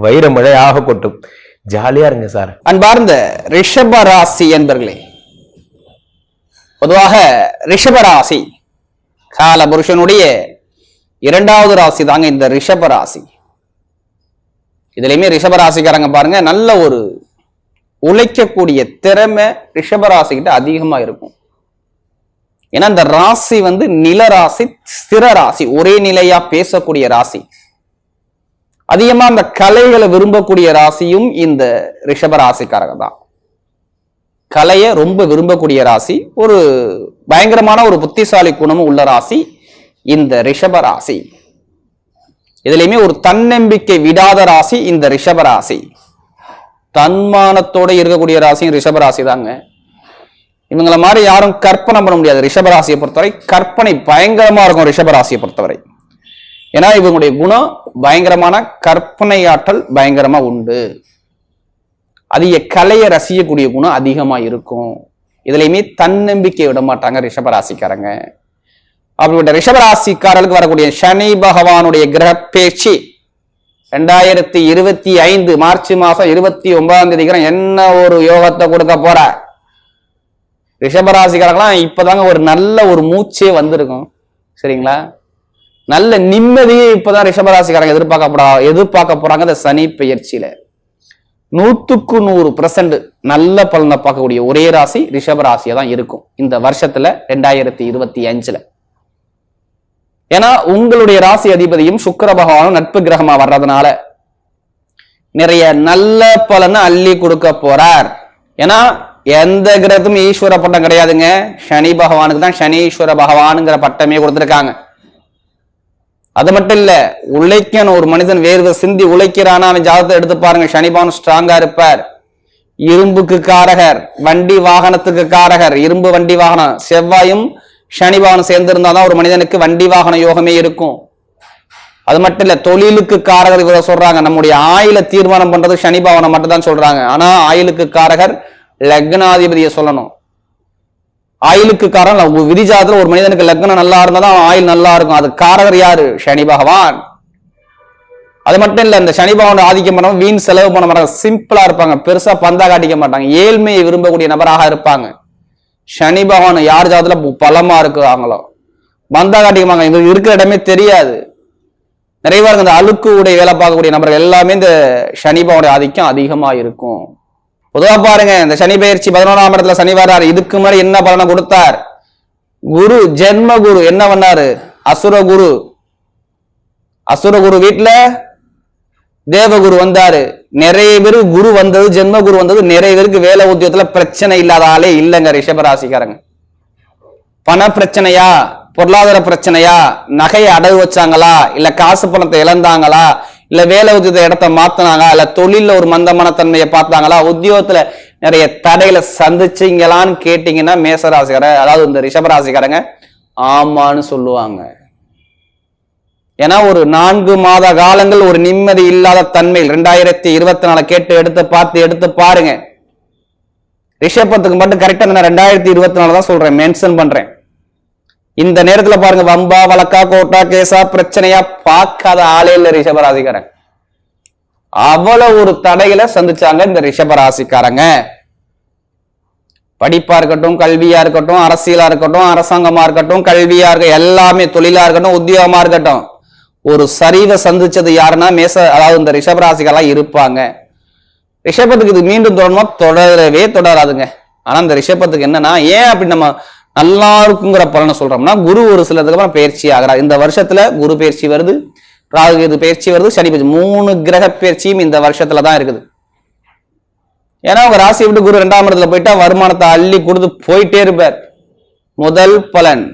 Speaker 4: வைர மழையாக கொட்டும். ஜாலியா இருங்க சார்.
Speaker 5: அன்பார்ந்த ரிஷப ராசி என்பர்களே, பொதுவாக ரிஷப ராசி கால புருஷனுடைய 2வது ராசி தாங்க இந்த ரிஷப ராசி. இதுலயுமே ரிஷப ராசிக்காரங்க பாருங்க, நல்ல ஒரு உழைக்கக்கூடிய திறமை ரிஷபராசிக்கிட்ட அதிகமா இருக்கும். ஏன்னா இந்த ராசி நில ராசி, ஸ்திர ராசி, ஒரே நிலையா பேசக்கூடிய ராசி. அதிகமா அந்த கலைகளை விரும்பக்கூடிய ராசியும் இந்த ரிஷபராசிக்காரங்க தான். கலையை ரொம்ப விரும்பக்கூடிய ராசி, ஒரு பயங்கரமான ஒரு புத்திசாலி குணமும் உள்ள ராசி இந்த ரிஷப ராசி. இதுலயுமே ஒரு தன்னம்பிக்கை விடாத ராசி இந்த ரிஷப ராசி. தன்மானத்தோட இருக்கக்கூடிய ராசியும் ரிஷபராசி தாங்க. இவங்களை மாதிரி யாரும் கற்பனை பண்ண முடியாது. ரிஷபராசியை பொறுத்தவரை கற்பனை பயங்கரமா இருக்கும். ரிஷபராசியை பொறுத்தவரை ஏன்னா இவங்களுடைய குணம் பயங்கரமான கற்பனை ஆற்றல் பயங்கரமா உண்டு. அதிக கலையை ரசிக்கக்கூடிய குணம் அதிகமா இருக்கும். இதுலையுமே தன்னம்பிக்கை விட மாட்டாங்க ரிஷபராசிக்காரங்க. அப்படிப்பட்ட ரிஷபராசிக்காரர்களுக்கு வரக்கூடிய சனி பகவானுடைய கிரக பேச்சு 2025 மார்ச் மாசம் 29 என்ன ஒரு யோகத்தை கொடுக்க போற. ரிஷபராசிக்காரங்களாம் இப்பதாங்க ஒரு நல்ல ஒரு மூச்சே வந்திருக்கும். சரிங்களா? நல்ல நிம்மதியே இப்பதான் ரிஷபராசிக்காரங்க எதிர்பார்க்க போறாங்க. இந்த சனி பெயர்ச்சியில 100% நல்ல பலனை பார்க்கக்கூடிய ஒரே ராசி ரிஷபராசியா தான் இருக்கும் இந்த வருஷத்துல 2025. ஏன்னா உங்களுடைய ராசி அதிபதியும் சுக்கிர பகவானும் நட்பு கிரகமா வர்றதுனால நிறைய நல்ல பலனை அள்ளி கொடுக்க போறார். ஏன்னா எந்த கிரகத்தும் ஈஸ்வர பட்டம் கிடையாதுங்க. சனி பகவானுக்கு தான் சனீஸ்வர பகவானுங்கிற பட்டமே கொடுத்திருக்காங்க. அது மட்டும் இல்ல, உழைக்கணும். ஒரு மனிதன் வேர்வை சிந்தி உழைக்கிறானா அவன் ஜாதகத்தை எடுத்து பாருங்க. சனி பகவான் ஸ்ட்ராங்கா இருப்பார். இரும்புக்கு காரகர், வண்டி வாகனத்துக்கு காரகர், இரும்பு வண்டி வாகனம். செவ்வாயும் சனி பகவானும் சேர்ந்திருந்தாதான் ஒரு மனிதனுக்கு வண்டி வாகன யோகமே இருக்கும். அது மட்டும் இல்ல, தொழிலுக்கு காரகர் இவரை சொல்றாங்க. நம்முடைய ஆயில தீர்மானம் பண்றது சனி பகவானை மட்டும் தான் சொல்றாங்க. ஆனா ஆயிலுக்கு காரகர் லக்னாதிபதியை சொல்லணும். ஆயிலுக்கு காரணம் விதிஜாதத்துல ஒரு மனிதனுக்கு லக்னம் நல்லா இருந்தாதான் ஆயில் நல்லா இருக்கும். அது காரகர் யாரு? சனி பகவான். அது மட்டும் இல்ல, இந்த சனி பகவான் ஆதிக்கம் பண்ண வீண் செலவு பண்ண மாட்டாங்க. சிம்பிளா இருப்பாங்க. பெருசா பந்தா காட்டிக்க மாட்டாங்க. ஏழ்மையை விரும்பக்கூடிய நபராக இருப்பாங்க. சனி பகவான் யார் ஜாதத்துல பலமா இருக்குவாங்களோ பந்தா காட்டிக்கமாங்க. இவங்க இருக்கிற இடமே தெரியாது. நிறைய பேருக்கு இந்த அழுக்கு உடைய வேலை பார்க்கக்கூடிய நபர்கள் எல்லாமே இந்த சனி பகவானுடைய ஆதிக்கம் அதிகமா இருக்கும். பொதுவா பாருங்க, இந்த சனி பயிற்சி 11ஆம் இடத்துல சனி வர்றாரு. இதுக்கு முன்னாடி என்ன பலனை கொடுத்தார்? குரு, ஜென்ம குரு என்ன பண்ணாரு? அசுரகுரு. அசுரகுரு வீட்டுல தேவகுரு வந்தாரு. நிறைய பேரு குரு வந்தது, ஜென்ம குரு வந்தது. நிறைய பேருக்கு வேலை உத்தியோகத்துல பிரச்சனை இல்லாத ஆளே இல்லைங்க ரிஷபராசிக்காரங்க. பண பிரச்சனையா, பொருளாதார பிரச்சனையா, நகையை அடகு வச்சாங்களா, இல்ல காசு பணத்தை இழந்தாங்களா, இல்ல வேலை உத்தியோக இடத்த மாத்தினாங்க, இல்ல தொழில ஒரு மந்தமான தன்மையை பார்த்தாங்களா, உத்தியோகத்துல நிறைய தடைகளை சந்திச்சீங்களான்னு கேட்டீங்கன்னா மேசராசிக்கார, அதாவது இந்த ரிஷபராசிக்காரங்க ஆமான்னு சொல்லுவாங்க. ஏன்னா ஒரு 4 மாத காலங்கள் ஒரு நிம்மதி இல்லாத தன்மை 2024 கேட்டு எடுத்து பாருங்க. ரிஷபத்துக்கு மட்டும் கரெக்டா நான் 2024 தான் சொல்றேன், மென்ஷன் பண்றேன். இந்த நேரத்துல பாருங்க, வம்பா வழக்கா கோட்டா கேசா பிரச்சனையா பார்க்காத ஆளே இல்ல ரிஷபராசிக்காரங்க. அவ்வளவு ஒரு தடைகளை சந்திச்சாங்க இந்த ரிஷபராசிக்காரங்க. படிப்பா இருக்கட்டும், கல்வியா இருக்கட்டும், அரசியலா இருக்கட்டும், அரசாங்கமா இருக்கட்டும், கல்வியா இருக்கட்டும், எல்லாமே தொழிலா இருக்கட்டும், உத்தியோகமா இருக்கட்டும், ஒரு சரிவை சந்திச்சது யாருன்னா அதாவது இந்த ரிஷபராசிகளாம் இருப்பாங்க. ரிஷபத்துக்கு இது மீண்டும் தொடரவே தொடராதுங்க. ஆனா இந்த ரிஷபத்துக்கு என்னன்னா, ஏன் அப்படி நம்ம நல்லா இருக்குங்கிற பலனை சொல்றோம்னா, குரு ஒரு சிலதுக்கு அப்புறம் பயிற்சி ஆகிறார். இந்த வருஷத்துல குரு பயிற்சி வருது, ராகு பயிற்சி வருது, சனி பயிற்சி, 3 கிரக பயிற்சியும் இந்த வருஷத்துலதான் இருக்குது. ஏன்னா உங்க ராசியை விட்டு குரு 2ஆம் இடத்துல போயிட்டா வருமானத்தை அள்ளி கொடுத்து போயிட்டே இருப்பார். முதல் பலன்,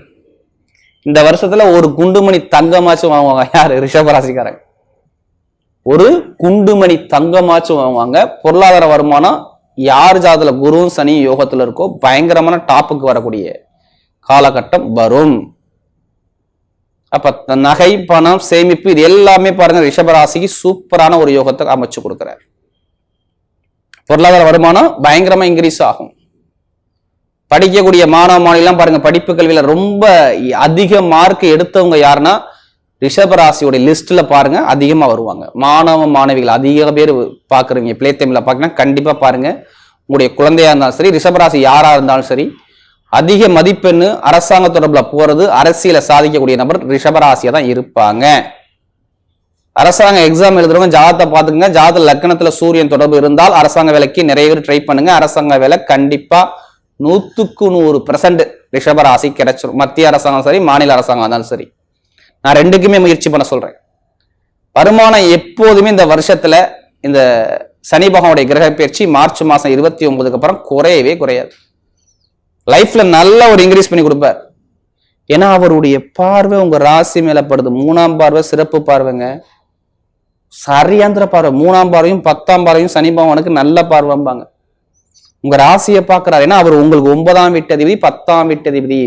Speaker 5: இந்த வருஷத்துல ஒரு குண்டுமணி தங்கமாச்சும் வாங்குவாங்க. யாரு? ரிஷபராசிக்காரங்க. ஒரு குண்டுமணி தங்கமாச்சும் வாங்குவாங்க. பொருளாதார வருமானம் யார் ஜாதத்துல குருவும் சனி யோகத்துல இருக்கோ பயங்கரமான டாப்புக்கு வரக்கூடிய காலகட்டம் வரும். அப்ப நகை, பணம், சேமிப்பு இது எல்லாமே பாருங்க ரிஷபராசிக்கு சூப்பரான ஒரு யோகத்தை அமைச்சு கொடுக்கிறார். பொருளாதார வருமானம் பயங்கரமா இன்க்ரீஸ் ஆகும். படிக்கக்கூடிய மாணவ மாணவிலாம் பாருங்க, படிப்பு கல்வியில ரொம்ப அதிக மார்க் எடுத்தவங்க யாருன்னா ரிஷபராசியோடைய லிஸ்ட்ல பாருங்க அதிகமா வருவாங்க. மாணவ மாணவிகள் அதிக பேர் பாக்குறீங்க, பிளே டைம்ல பாக்கணும், கண்டிப்பா பாருங்க. உங்களுடைய குழந்தையா இருந்தாலும் சரி, ரிஷபராசி யாரா இருந்தாலும் சரி, அதிக மதிப்பெண்ணு அரசாங்க தொடர்புல போறது, அரசியல சாதிக்கக்கூடிய நபர் ரிஷபராசியா தான் இருப்பாங்க. அரசாங்க எக்ஸாம் எழுதுறவங்க ஜாதகத்தை பாத்துக்கங்க. ஜாதக லக்னத்துல சூரியன் தொடர்பு இருந்தால் அரசாங்க வேலைக்கு நிறைய பேர் ட்ரை பண்ணுங்க. அரசாங்க வேலை கண்டிப்பா 100% ரிஷபராசி கிடைச்சிடும். மத்திய அரசாங்கம் சரி, மாநில அரசாங்கம் இருந்தாலும் சரி, நான் 2க்குமே முயற்சி பண்ண சொல்றேன். வருமானம் எப்போதுமே இந்த வருஷத்துல இந்த சனி பகவானுடைய கிரக பயிற்சி மார்ச் மாசம் 29க்கு அப்புறம் குறையவே குறையாது. லைஃப்ல நல்ல ஒரு இன்க்ரீஸ் பண்ணி கொடுப்பார். ஏன்னா அவருடைய பார்வை உங்க ராசி மேல படுது. 3ஆம் பார்வை சிறப்பு பார்வைங்க, சரியாந்திர பார்வை. 3ஆம் பார்வையும் 10ஆம் பார்வையும் சனி பகவானுக்கு நல்ல பார்வைம்பாங்க. உங்க ராசியை பார்க்கிறார். ஏன்னா அவர் உங்களுக்கு 9ஆம் வீட்டு அதிபதி, 10ஆம் வீட்டு அதிபதி.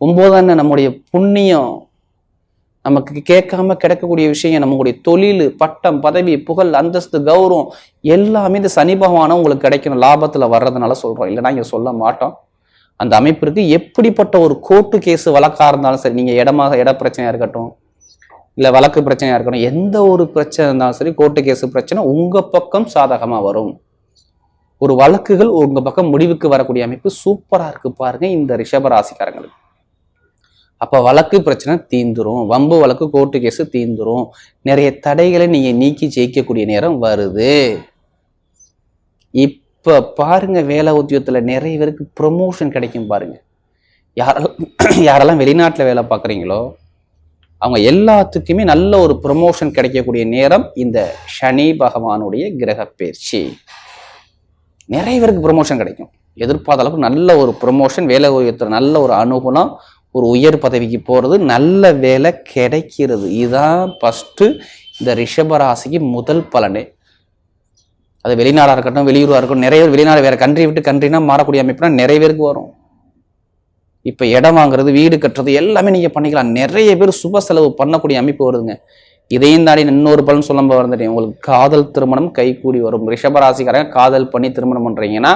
Speaker 5: 9 நம்முடைய புண்ணியம். நமக்கு கேட்காம கிடைக்கக்கூடிய விஷயம் நம்மளுடைய தொழில், பட்டம், பதவி, புகழ், அந்தஸ்து, கௌரவம் எல்லாமே இந்த சனி பகவான உங்களுக்கு கிடைக்கணும், லாபத்துல வர்றதுனால சொல்றோம், இல்லைன்னா இங்க சொல்ல மாட்டோம். அந்த அமைப்பிற்கு எப்படிப்பட்ட ஒரு கோர்ட்டு கேஸ் வழக்கா இருந்தாலும் சரி, நீங்க இட பிரச்சனையா இருக்கட்டும், இல்ல வழக்கு பிரச்சனையா இருக்கட்டும், எந்த ஒரு பிரச்சனை இருந்தாலும் சரி, கோர்ட்டு கேஸ் பிரச்சனை உங்க பக்கம் சாதகமா வரும். ஒரு வழக்குகள் உங்க பக்கம் முடிவுக்கு வரக்கூடிய அமைப்பு சூப்பரா இருக்கு பாருங்க இந்த ரிஷபராசிக்காரங்களுக்கு. அப்ப வழக்கு பிரச்சனை தீந்துரும், வம்பு வழக்கு கோர்ட்டு கேஸ் தீந்துரும், நிறைய தடைகளை நீங்க நீக்கி ஜெயிக்கக்கூடிய நேரம் வருது. இப்ப பாருங்க வேலை உத்தியோகத்துல நிறைய பேருக்கு ப்ரொமோஷன் கிடைக்கும் பாருங்க. யாரெல்லாம் வெளிநாட்டுல வேலை பார்க்குறீங்களோ அவங்க எல்லாத்துக்குமே நல்ல ஒரு ப்ரொமோஷன் கிடைக்கக்கூடிய நேரம் இந்த சனி பகவானுடைய கிரக பயிற்சி. நிறைய பேருக்கு ப்ரொமோஷன் கிடைக்கும், எதிர்பார்த்த அளவுக்கு நல்ல ஒரு ப்ரொமோஷன், வேலை உயர்த்துற நல்ல ஒரு அனுகூலம், ஒரு உயர் பதவிக்கு போறது, நல்ல வேலை கிடைக்கிறது. இதுதான் ஃபர்ஸ்ட் இந்த ரிஷபராசிக்கு முதல் பலனே. அது வெளிநாடாக இருக்கட்டும், வெளியூராக இருக்கட்டும், நிறைய பேர் வெளிநாடு வேற கண்ட்ரி விட்டு கண்ட்ரினா மாறக்கூடிய அமைப்புனா நிறைய பேருக்கு வரும். இப்ப இடம் வாங்குறது, வீடு கட்டுறது எல்லாமே நீங்க பண்ணிக்கலாம். நிறைய பேர் சுப செலவு பண்ணக்கூடிய அமைப்பு வருதுங்க. இதையும் தாண்டி இன்னொரு பலன் சொல்ல வந்துட்டேன், உங்களுக்கு காதல் திருமணம் கைகூடி வரும். ரிஷபராசிக்காரங்க காதல் பண்ணி திருமணம் பண்றீங்கன்னா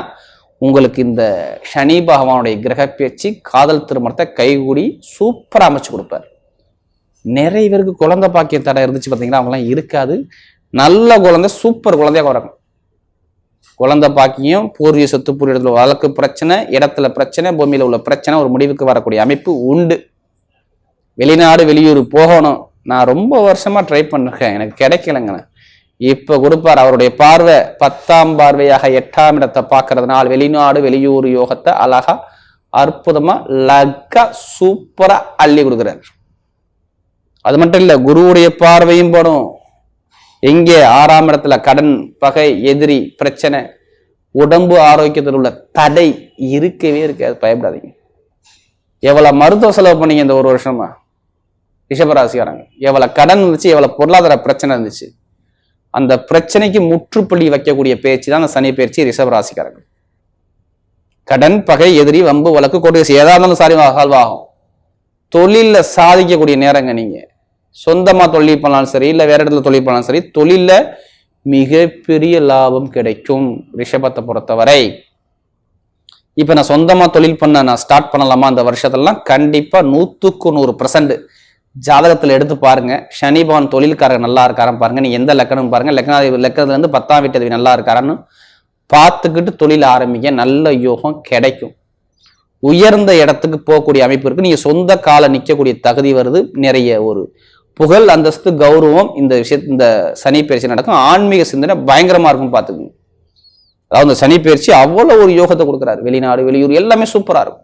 Speaker 5: உங்களுக்கு இந்த சனி பகவானுடைய கிரக பயிற்சி காதல் திருமணத்தை கைகூடி சூப்பரா அமைச்சு கொடுப்பார். நிறைய பேருக்கு குழந்தை பாக்கிய தடை இருந்துச்சு பார்த்தீங்கன்னா அவங்களாம் இருக்காது. நல்ல குழந்தை, சூப்பர் குழந்தையாக வரணும். குழந்தை பாக்கியம், பூர்வீக சொத்து பூர்வீகத்துல வழக்கு பிரச்சனை, இடத்துல பிரச்சனை, பூமியில உள்ள பிரச்சனை ஒரு முடிவுக்கு வரக்கூடிய அமைப்பு உண்டு. வெளிநாடு வெளியூர் போகணும், நான் ரொம்ப வருஷமா ட்ரை பண்ணிருக்கேன், எனக்கு கிடைக்கலங்க. இப்ப கொடுப்பார். அவருடைய பார்வை 10ஆம் பார்வையாக 8ஆம் இடத்தை பார்க்கறதுனால வெளிநாடு வெளியூர் யோகத்தை அழகா அற்புதமா லக்கா சூப்பரா அள்ளி கொடுக்குறாரு. அது மட்டும் இல்ல, குருவுடைய பார்வையும் படும். எங்கே 6ஆம் இடத்துல கடன், பகை, எதிரி, பிரச்சனை, உடம்பு ஆரோக்கியத்தில் உள்ள தடை இருக்கவே இருக்காது. பயப்படாதீங்க. எவ்வளவு மருத்துவ செலவு பண்ணீங்க இந்த ஒரு வருஷமா ரிஷபராசிக்காரங்க? எவ்வளவு கடன் இருந்துச்சு, எவ்வளவு பொருளாதார பிரச்சனை இருந்துச்சு, அந்த பிரச்சனைக்கு முற்றுப்புள்ளி வைக்கக்கூடிய பேச்சு தான் அந்த சனி பயிற்சி ரிஷபராசிக்காரங்க. கடன், பகை, எதிரி, வம்பு, வழக்கு, கோர்ட்டு ஏதா இருந்தாலும் சால்வ் ஆகும். தொழில சாதிக்கக்கூடிய நேரங்க. நீங்க சொந்தமா தொழில் பண்ணாலும் சரி, இல்ல வேற இடத்துல தொழில் பண்ணாலும் சரி, தொழில மிகப்பெரிய லாபம் கிடைக்கும் ரிஷபத்தை பொறுத்தவரை. இப்ப நான் சொந்தமா தொழில் நான் ஸ்டார்ட் பண்ணலாமா இந்த வருஷத்துலாம்? கண்டிப்பா 100% ஜாதகத்துல எடுத்து பாருங்க. சனி பகவான் தொழில்காரர் நல்லா இருக்காரன் பாருங்க. நீங்க எந்த லக்கணம் பாருங்க, லக்கணத்துல இருந்து 10ஆம் வீட்டு நல்லா இருக்காரான்னு பார்த்துக்கிட்டு தொழில் ஆரம்பிங்க. நல்ல யோகம் கிடைக்கும். உயர்ந்த இடத்துக்கு போகக்கூடிய அமைப்பு இருக்கு. நீங்க சொந்த கால நிற்கக்கூடிய தகுதி வருது. நிறைய ஒரு புகழ், அந்தஸ்து, கௌரவம் இந்த இந்த சனி பயிற்சி நடக்கும். ஆன்மீக சிந்தனை பயங்கரமா இருக்கும் பார்த்துக்கோங்க. அதாவது இந்த சனி பயிற்சி அவ்வளவு ஒரு யோகத்தை கொடுக்குறாரு. வெளிநாடு வெளியூர் எல்லாமே சூப்பரா இருக்கும்.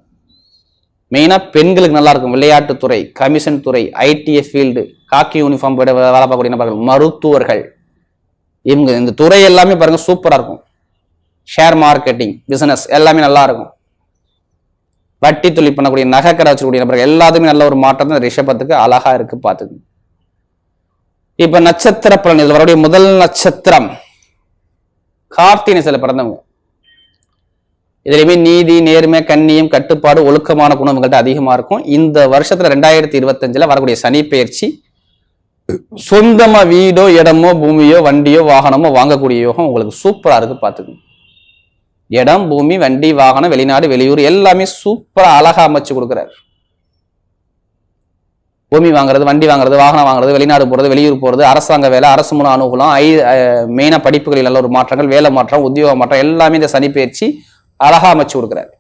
Speaker 5: மெயினா பெண்களுக்கு நல்லா இருக்கும். விளையாட்டுத்துறை, கமிஷன் துறை, ஐடிஎஃப் ஃபீல்டு, காக்கி யூனிஃபார்ம் வேலை பார்க்கக்கூடிய நபர்கள், மருத்துவர்கள், இவங்க இந்த துறை எல்லாமே பாருங்க சூப்பரா இருக்கும். ஷேர் மார்க்கெட்டிங், பிசினஸ் எல்லாமே நல்லா இருக்கும். வட்டி தொழில் பண்ணக்கூடிய, நகை கடை வச்சுக்கூடிய நபர்கள் எல்லாத்துக்குமே நல்ல ஒரு மாற்றம் தான் ரிஷபத்துக்கு அழகா இருக்கு பார்த்துக்கோங்க. இப்ப நட்சத்திர பலன், இதுல வரக்கூடிய முதல் நட்சத்திரம் கார்த்திகை சில பிறந்தவங்க. இதுலயுமே நீதி, நேர்மை, கண்ணியம், கட்டுப்பாடு, ஒழுக்கமான குணம் உங்கள்கிட்ட அதிகமா இருக்கும். இந்த வருஷத்துல 2025 வரக்கூடிய சனி பயிற்சி சொந்தமா வீடோ, இடமோ, பூமியோ, வண்டியோ, வாகனமோ வாங்கக்கூடிய யோகம் உங்களுக்கு சூப்பரா இருக்கு பார்த்துக்கோங்க. இடம், பூமி, வண்டி, வாகனம், வெளிநாடு வெளியூர் எல்லாமே சூப்பரா அழகா அமைச்சு கொடுக்குறாரு. பூமி வாங்குறது, வண்டி வாங்குறது, வாகனம் வாங்குறது, வெளிநாடு போறது, வெளியூர் போறது, அரசாங்க வேலை, அரசு மூலம் அனுகூலம், மெயினா படிப்புகளில் நல்ல ஒரு மாற்றங்கள், வேலை மாற்றம், உத்தியோக மாற்றம் எல்லாமே இந்த சனி பயிற்சி அழகா அமைச்சு கொடுக்குறாரு.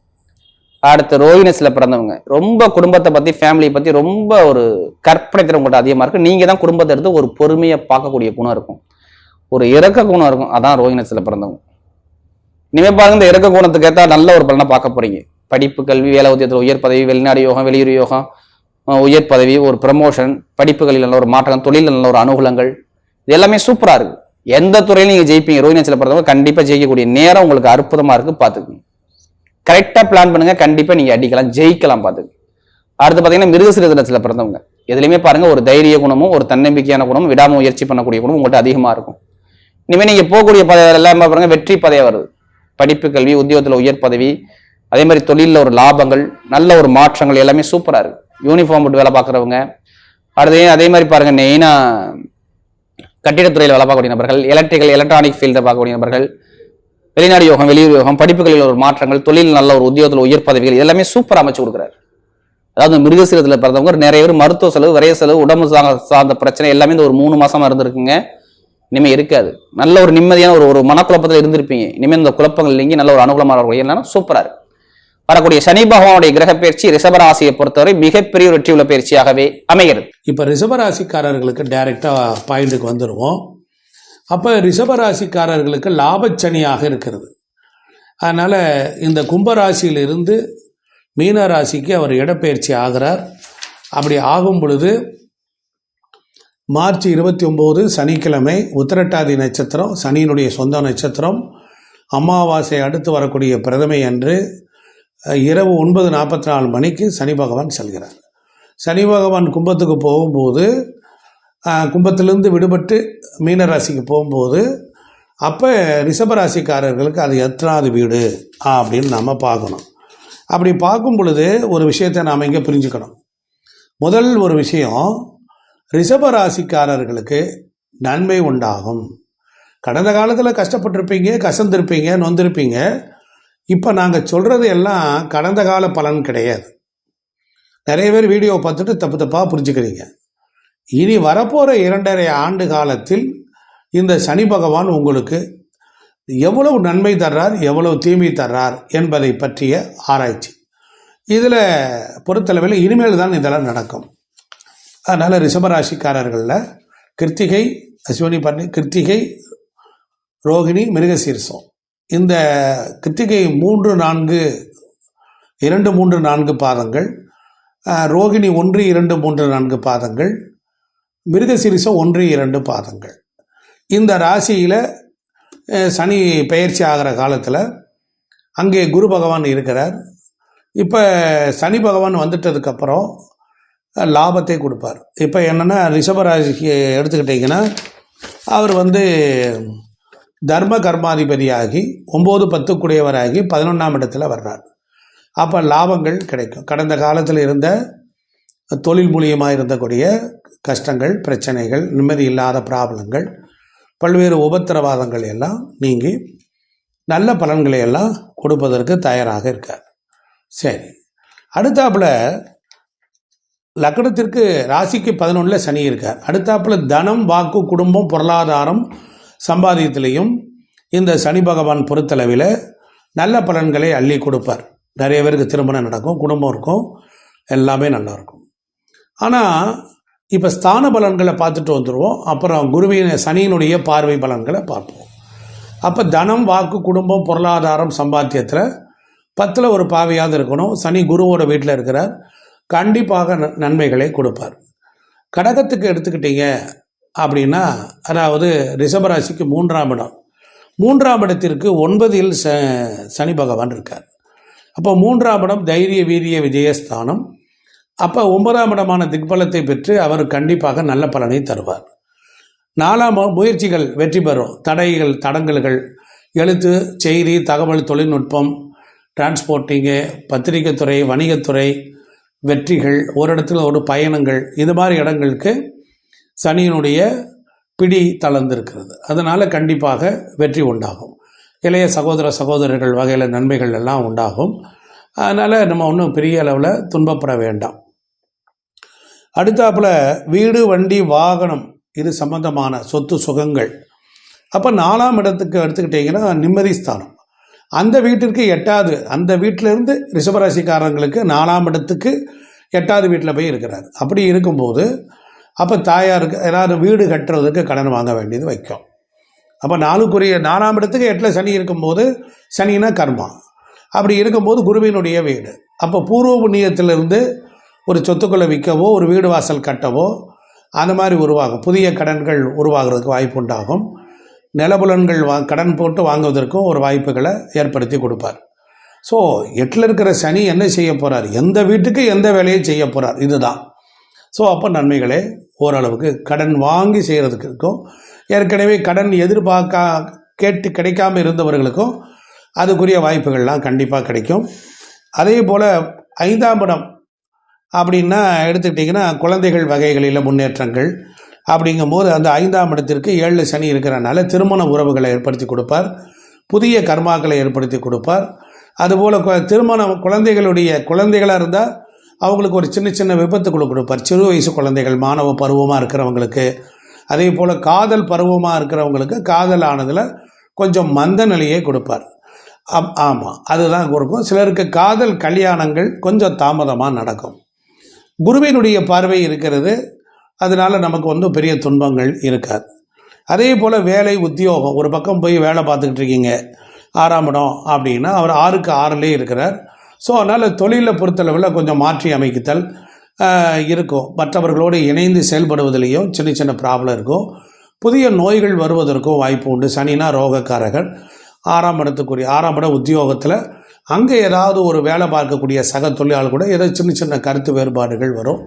Speaker 5: அடுத்து ரோஹிணிஸ்ல பிறந்தவங்க ரொம்ப குடும்பத்தை பத்தி, ஃபேமிலியை பத்தி ரொம்ப ஒரு கற்பனை திறன் உங்கள்கிட்ட அதிகமா இருக்கு. நீங்க தான் குடும்பத்தை எடுத்து ஒரு பொறுமையை பார்க்கக்கூடிய குணம் இருக்கும், ஒரு இறக்க குணம் இருக்கும். அதான் ரோஹிணிஸ்ல பிறந்தவங்க. இனிமே பாருங்க, இந்த இறக்க குணத்துக்கு ஏற்றா நல்ல ஒரு பலனை பார்க்க போறீங்க. படிப்பு, கல்வி, வேலை உத்தியோகத்தில் உயர் பதவி, வெளிநாடு யோகம், வெளியூர் யோகம், உயர் பதவி, ஒரு ப்ரமோஷன், படிப்புகளில் நல்ல ஒரு மாற்றம், தொழில் நல்ல ஒரு அனுகூலங்கள், இது எல்லாமே சூப்பரா இருக்கு. எந்த துறையிலும் நீங்க ஜெயிப்பீங்க. ரோஹிணிஸ்ல பிறந்தவங்க கண்டிப்பா ஜெயிக்கக்கூடிய நேரம் உங்களுக்கு அற்புதமா இருக்கு பார்த்துக்கோங்க. கரெக்டா பிளான் பண்ணுங்க, கண்டிப்பா நீங்க அடிக்கலாம், ஜெயிக்கலாம் பார்த்துக்கோங்க. அடுத்து பாத்தீங்கன்னா மிருகசீரிடத்துல பிறந்தவங்க. எதுலையுமே பாருங்க ஒரு தைரிய குணமும், ஒரு தன்னம்பிக்கையான குணமும், விடாமுயற்சி பண்ணக்கூடிய குணமும் உங்கள்கிட்ட அதிகமா இருக்கும். இனிமே நீங்க போகக்கூடிய பதவி எல்லாம் பாருங்க வெற்றி பதவியா வருது. படிப்பு, கல்வி, உத்தியோகத்துல உயர் பதவி, அதே மாதிரி தொழில ஒரு லாபங்கள், நல்ல ஒரு மாற்றங்கள் எல்லாமே சூப்பரா இருக்கு. யூனிஃபார்ம் போட்டு வேலை பார்க்குறவங்க, அடுத்து அதே மாதிரி பாருங்க, மெயினா கட்டிடத்துறையில் வேலை பார்க்கக்கூடிய நபர்கள், எலக்ட்ரானிக் ஃபீல்டை பார்க்கக்கூடிய நபர்கள், வெளிநாடு யோகம், வெளியூர் யோகம், படிப்புகளில் ஒரு மாற்றங்கள், தொழில் நல்ல ஒரு உத்தியோகத்தில் உயர் பதவிகள், இதெல்லாமே சூப்பர் அமைச்சு கொடுக்குறாரு. அதாவது மிருகசீரத்தில் பிறந்தவங்க நிறைய பேர் மருத்துவ செலவு, விரைய செலவு, உடம்பு சார்ந்த பிரச்சனை எல்லாமே இந்த ஒரு 3 மாசமா இருந்திருக்குங்க. இனிமே இருக்காது. நல்ல ஒரு நிம்மதியான ஒரு மனக்குழப்பத்தில் இருந்திருப்பீங்க. இனிமேல் இந்த குழப்பங்கள் நீங்கி நல்ல ஒரு அனுகூலமான சூப்பரா இருக்கு. வரக்கூடிய சனி பகவானுடைய கிரக பயிற்சி ரிஷபராசியை பொறுத்தவரை மிகப்பெரிய வெற்றி உள்ள பயிற்சியாகவே அமைகிறது.
Speaker 6: இப்போ ரிஷபராசிக்காரர்களுக்கு டைரக்டா பாயிண்ட்டுக்கு வந்துடுவோம். அப்போ ரிஷபராசிக்காரர்களுக்கு லாபச்சனியாக இருக்கிறது. அதனால இந்த கும்பராசியிலிருந்து மீன ராசிக்கு அவர் இடப்பெயர்ச்சி ஆகிறார். அப்படி ஆகும் பொழுது மார்ச் 29 சனிக்கிழமை, உத்திரட்டாதி நட்சத்திரம், சனியினுடைய சொந்த நட்சத்திரம், அமாவாசை அடுத்து வரக்கூடிய பிரதமை அன்று இரவு 9:44 மணிக்கு சனி பகவான் செல்கிறார். சனி பகவான் கும்பத்துக்கு போகும்போது, கும்பத்திலிருந்து விடுபட்டு மீனராசிக்கு போகும்போது, அப்போ ரிஷபராசிக்காரர்களுக்கு அது எத்தனாவது வீடு அப்படின்னு நம்ம பார்க்கணும். அப்படி பார்க்கும் பொழுது ஒரு விஷயத்தை நாம் இங்கே புரிஞ்சுக்கணும். முதல் ஒரு விஷயம், ரிஷபராசிக்காரர்களுக்கு நன்மை உண்டாகும். கடந்த காலத்தில் கஷ்டப்பட்டிருப்பீங்க, கசந்திருப்பீங்க, நொந்திருப்பீங்க. இப்போ நாங்கள் சொல்கிறது எல்லாம் கடந்த கால பலன் கிடையாது. நிறைய பேர் வீடியோவை பார்த்துட்டு தப்பாக புரிஞ்சுக்கிறீங்க. இனி வரப்போகிற 2.5 ஆண்டு காலத்தில் இந்த சனி பகவான் உங்களுக்கு எவ்வளவு நன்மை தர்றார், எவ்வளவு தீமை தர்றார் என்பதை பற்றிய ஆராய்ச்சி. இதில் பொறுத்தளவில் இனிமேல் தான் இதெல்லாம் நடக்கும். அதனால் ரிஷபராசிக்காரர்களில் கிருத்திகை, அஸ்வினி, பண்ணி, கிருத்திகை, ரோகிணி, மிருகசீரிசம், இந்த கிருத்திகை 2, 3, 4 பாதங்கள், ரோகிணி 1, 2, 3, 4 பாதங்கள், மிருகசீரிசம் 1, 2 பாதங்கள். இந்த ராசியில் சனி பெயர்ச்சி ஆகிற காலத்தில் அங்கே குரு பகவான் இருக்கிறார். இப்போ சனி பகவான் வந்துட்டதுக்கப்புறம் லாபத்தை கொடுப்பார். இப்போ என்னென்னா, ரிஷபராசிக்கு எடுத்துக்கிட்டிங்கன்னா அவர் தர்ம கர்மாதிபதியாகி 9, 10 கூடியவராகி 11ஆம் இடத்துல வர்றார். அப்போ லாபங்கள் கிடைக்கும். கடந்த காலத்தில் இருந்த தொழில் மூலியமாக இருந்தக்கூடிய கஷ்டங்கள், பிரச்சனைகள், நிம்மதி இல்லாத ப்ராப்ளங்கள், பல்வேறு உபத்திரவாதங்கள் எல்லாம் நீங்கி நல்ல பலன்களை எல்லாம் கொடுப்பதற்கு தயாராக இருக்கார். சரி, அடுத்தாப்புல லக்னத்திற்கு ராசிக்கு 11 சனி இருக்கார். அடுத்தாப்புல தனம், வாக்கு, குடும்பம், பொருளாதாரம், சம்பாதியத்திலையும் இந்த சனி பகவான் பொறுத்தளவில் நல்ல பலன்களை அள்ளி கொடுப்பார். நிறைய பேருக்கு திருமணம் நடக்கும், குடும்பம் இருக்கும், எல்லாமே நல்லா இருக்கும். ஆனால் இப்போ ஸ்தான பலன்களை பார்த்துட்டு வந்துடுவோம். அப்புறம் சனியினுடைய பார்வை பலன்களை பார்ப்போம். அப்போ தனம், வாக்கு, குடும்பம், பொருளாதாரம், சம்பாத்தியத்தில் 10ல் ஒரு பாவையாவது இருக்கணும். சனி குருவோட வீட்டில் இருக்கிறார். கண்டிப்பாக நன்மைகளை கொடுப்பார். கடகத்துக்கு எடுத்துக்கிட்டீங்க அப்படின்னா, அதாவது ரிஷபராசிக்கு 3ஆம் இடம், 3ஆம் இடத்திற்கு 9ல் சனி பகவான் இருக்கார். அப்போ 3ஆம் இடம் தைரிய, வீரிய, விஜயஸ்தானம். அப்போ 9ஆம் இடமான திக்பலத்தை பெற்று அவர் கண்டிப்பாக நல்ல பலனை தருவார். 4ஆம் முயற்சிகள் வெற்றி பெறும். தடங்கல்கள், எழுத்து, செய்தி, தகவல் தொழில்நுட்பம், டிரான்ஸ்போர்ட்டிங்கு, பத்திரிகை துறை, வணிகத்துறை, வெற்றிகள், ஒரு இடத்துல ஒரு பயணங்கள், இது மாதிரி இடங்களுக்கு சனியினுடைய பிடி தளர்ந்திருக்கிறது. அதனால் கண்டிப்பாக வெற்றி உண்டாகும். இளைய சகோதரர்கள் வகையில் நன்மைகள் எல்லாம் உண்டாகும். அதனால் நம்ம ஒன்றும் பெரிய அளவில் துன்பப்பட வேண்டாம். அடுத்தாப்புல வீடு, வண்டி, வாகனம், இது சம்பந்தமான சொத்து சுகங்கள். அப்போ 4ஆம் இடத்துக்கு எடுத்துக்கிட்டிங்கன்னா நிம்மதி ஸ்தானம். அந்த வீட்டிற்கு 8வது, அந்த வீட்டிலேருந்து ரிஷபராசிக்காரங்களுக்கு 4ஆம் இடத்துக்கு 8வது வீட்டில் போய் இருக்கிறார். அப்படி இருக்கும்போது அப்போ தாயாருக்கு ஏதாவது வீடு கட்டுறதுக்கு கடன் வாங்க வேண்டியது வைக்கும். அப்போ 4ஆம் இடத்துக்கு 8ல் சனி இருக்கும்போது, சனினா கர்மா, அப்படி இருக்கும்போது குருவினுடைய வீடு. அப்போ பூர்வ புண்ணியத்திலிருந்து ஒரு சொத்துக்களை விற்கவோ, ஒரு வீடு வாசல் கட்டவோ, அந்த மாதிரி உருவாகும். புதிய கடன்கள் உருவாகிறதுக்கு வாய்ப்பு உண்டாகும். நிலபுலன்கள் கடன் போட்டு வாங்குவதற்கும் ஒரு வாய்ப்புகளை ஏற்படுத்தி கொடுப்பார். ஸோ 8ல் இருக்கிற சனி என்ன செய்ய போகிறார், எந்த வீட்டுக்கு எந்த வேலையை செய்ய போகிறார், இதுதான். ஸோ அப்போ நன்மைகளே ஓரளவுக்கு கடன் வாங்கி செய்கிறதுக்கு இருக்கும். ஏற்கனவே கடன் கேட்டு கிடைக்காம இருந்தவர்களுக்கும் அதுக்குரிய வாய்ப்புகள்லாம் கண்டிப்பாக கிடைக்கும். அதே போல் 5ஆம் இடம் அப்படின்னா எடுத்துக்கிட்டிங்கன்னா குழந்தைகள் வகைகளில் முன்னேற்றங்கள். அப்படிங்கும்போது அந்த 5ஆம் இடத்திற்கு 7 சனி இருக்கிறனால திருமண உறவுகளை ஏற்படுத்தி கொடுப்பார், புதிய கர்மாக்களை ஏற்படுத்தி கொடுப்பார். அதுபோல் குழந்தைகளாக இருந்தால் அவங்களுக்கு ஒரு சின்ன சின்ன விபத்துக்குள்ள கொடுப்பார். சிறு வயசு குழந்தைகள் மாணவ பருவமாக இருக்கிறவங்களுக்கு, அதே போல் காதல் பருவமாக இருக்கிறவங்களுக்கு காதல் ஆனதில் கொஞ்சம் மந்த நிலையை கொடுப்பார். ஆமாம், அதுதான் கொடுக்கும். சிலருக்கு காதல் கல்யாணங்கள் கொஞ்சம் தாமதமாக நடக்கும். குருவினுடைய பார்வை இருக்கிறது, அதனால நமக்கு பெரிய துன்பங்கள் இருக்காது. அதே போல் வேலை உத்தியோகம், ஒரு பக்கம் போய் வேலை பார்த்துக்கிட்டு இருக்கீங்க 6ஆம் இடம் அப்படின்னா அவர் 6க்கு 6லே இருக்கிறார். ஸோ அதனால் தொழிலை பொறுத்தளவில் கொஞ்சம் மாற்றி அமைக்குதல் இருக்கும். மற்றவர்களோடு இணைந்து செயல்படுவதிலையும் சின்ன சின்ன ப்ராப்ளம் இருக்கும். புதிய நோய்கள் வருவதற்கும் வாய்ப்பு உண்டு. சனினா ரோகக்காரகன். 6ஆம் இட உத்தியோகத்தில் அங்கே ஏதாவது ஒரு வேலை பார்க்கக்கூடிய சக தொழிலாளர் கூட ஏதோ சின்ன சின்ன கருத்து வேறுபாடுகள் வரும்,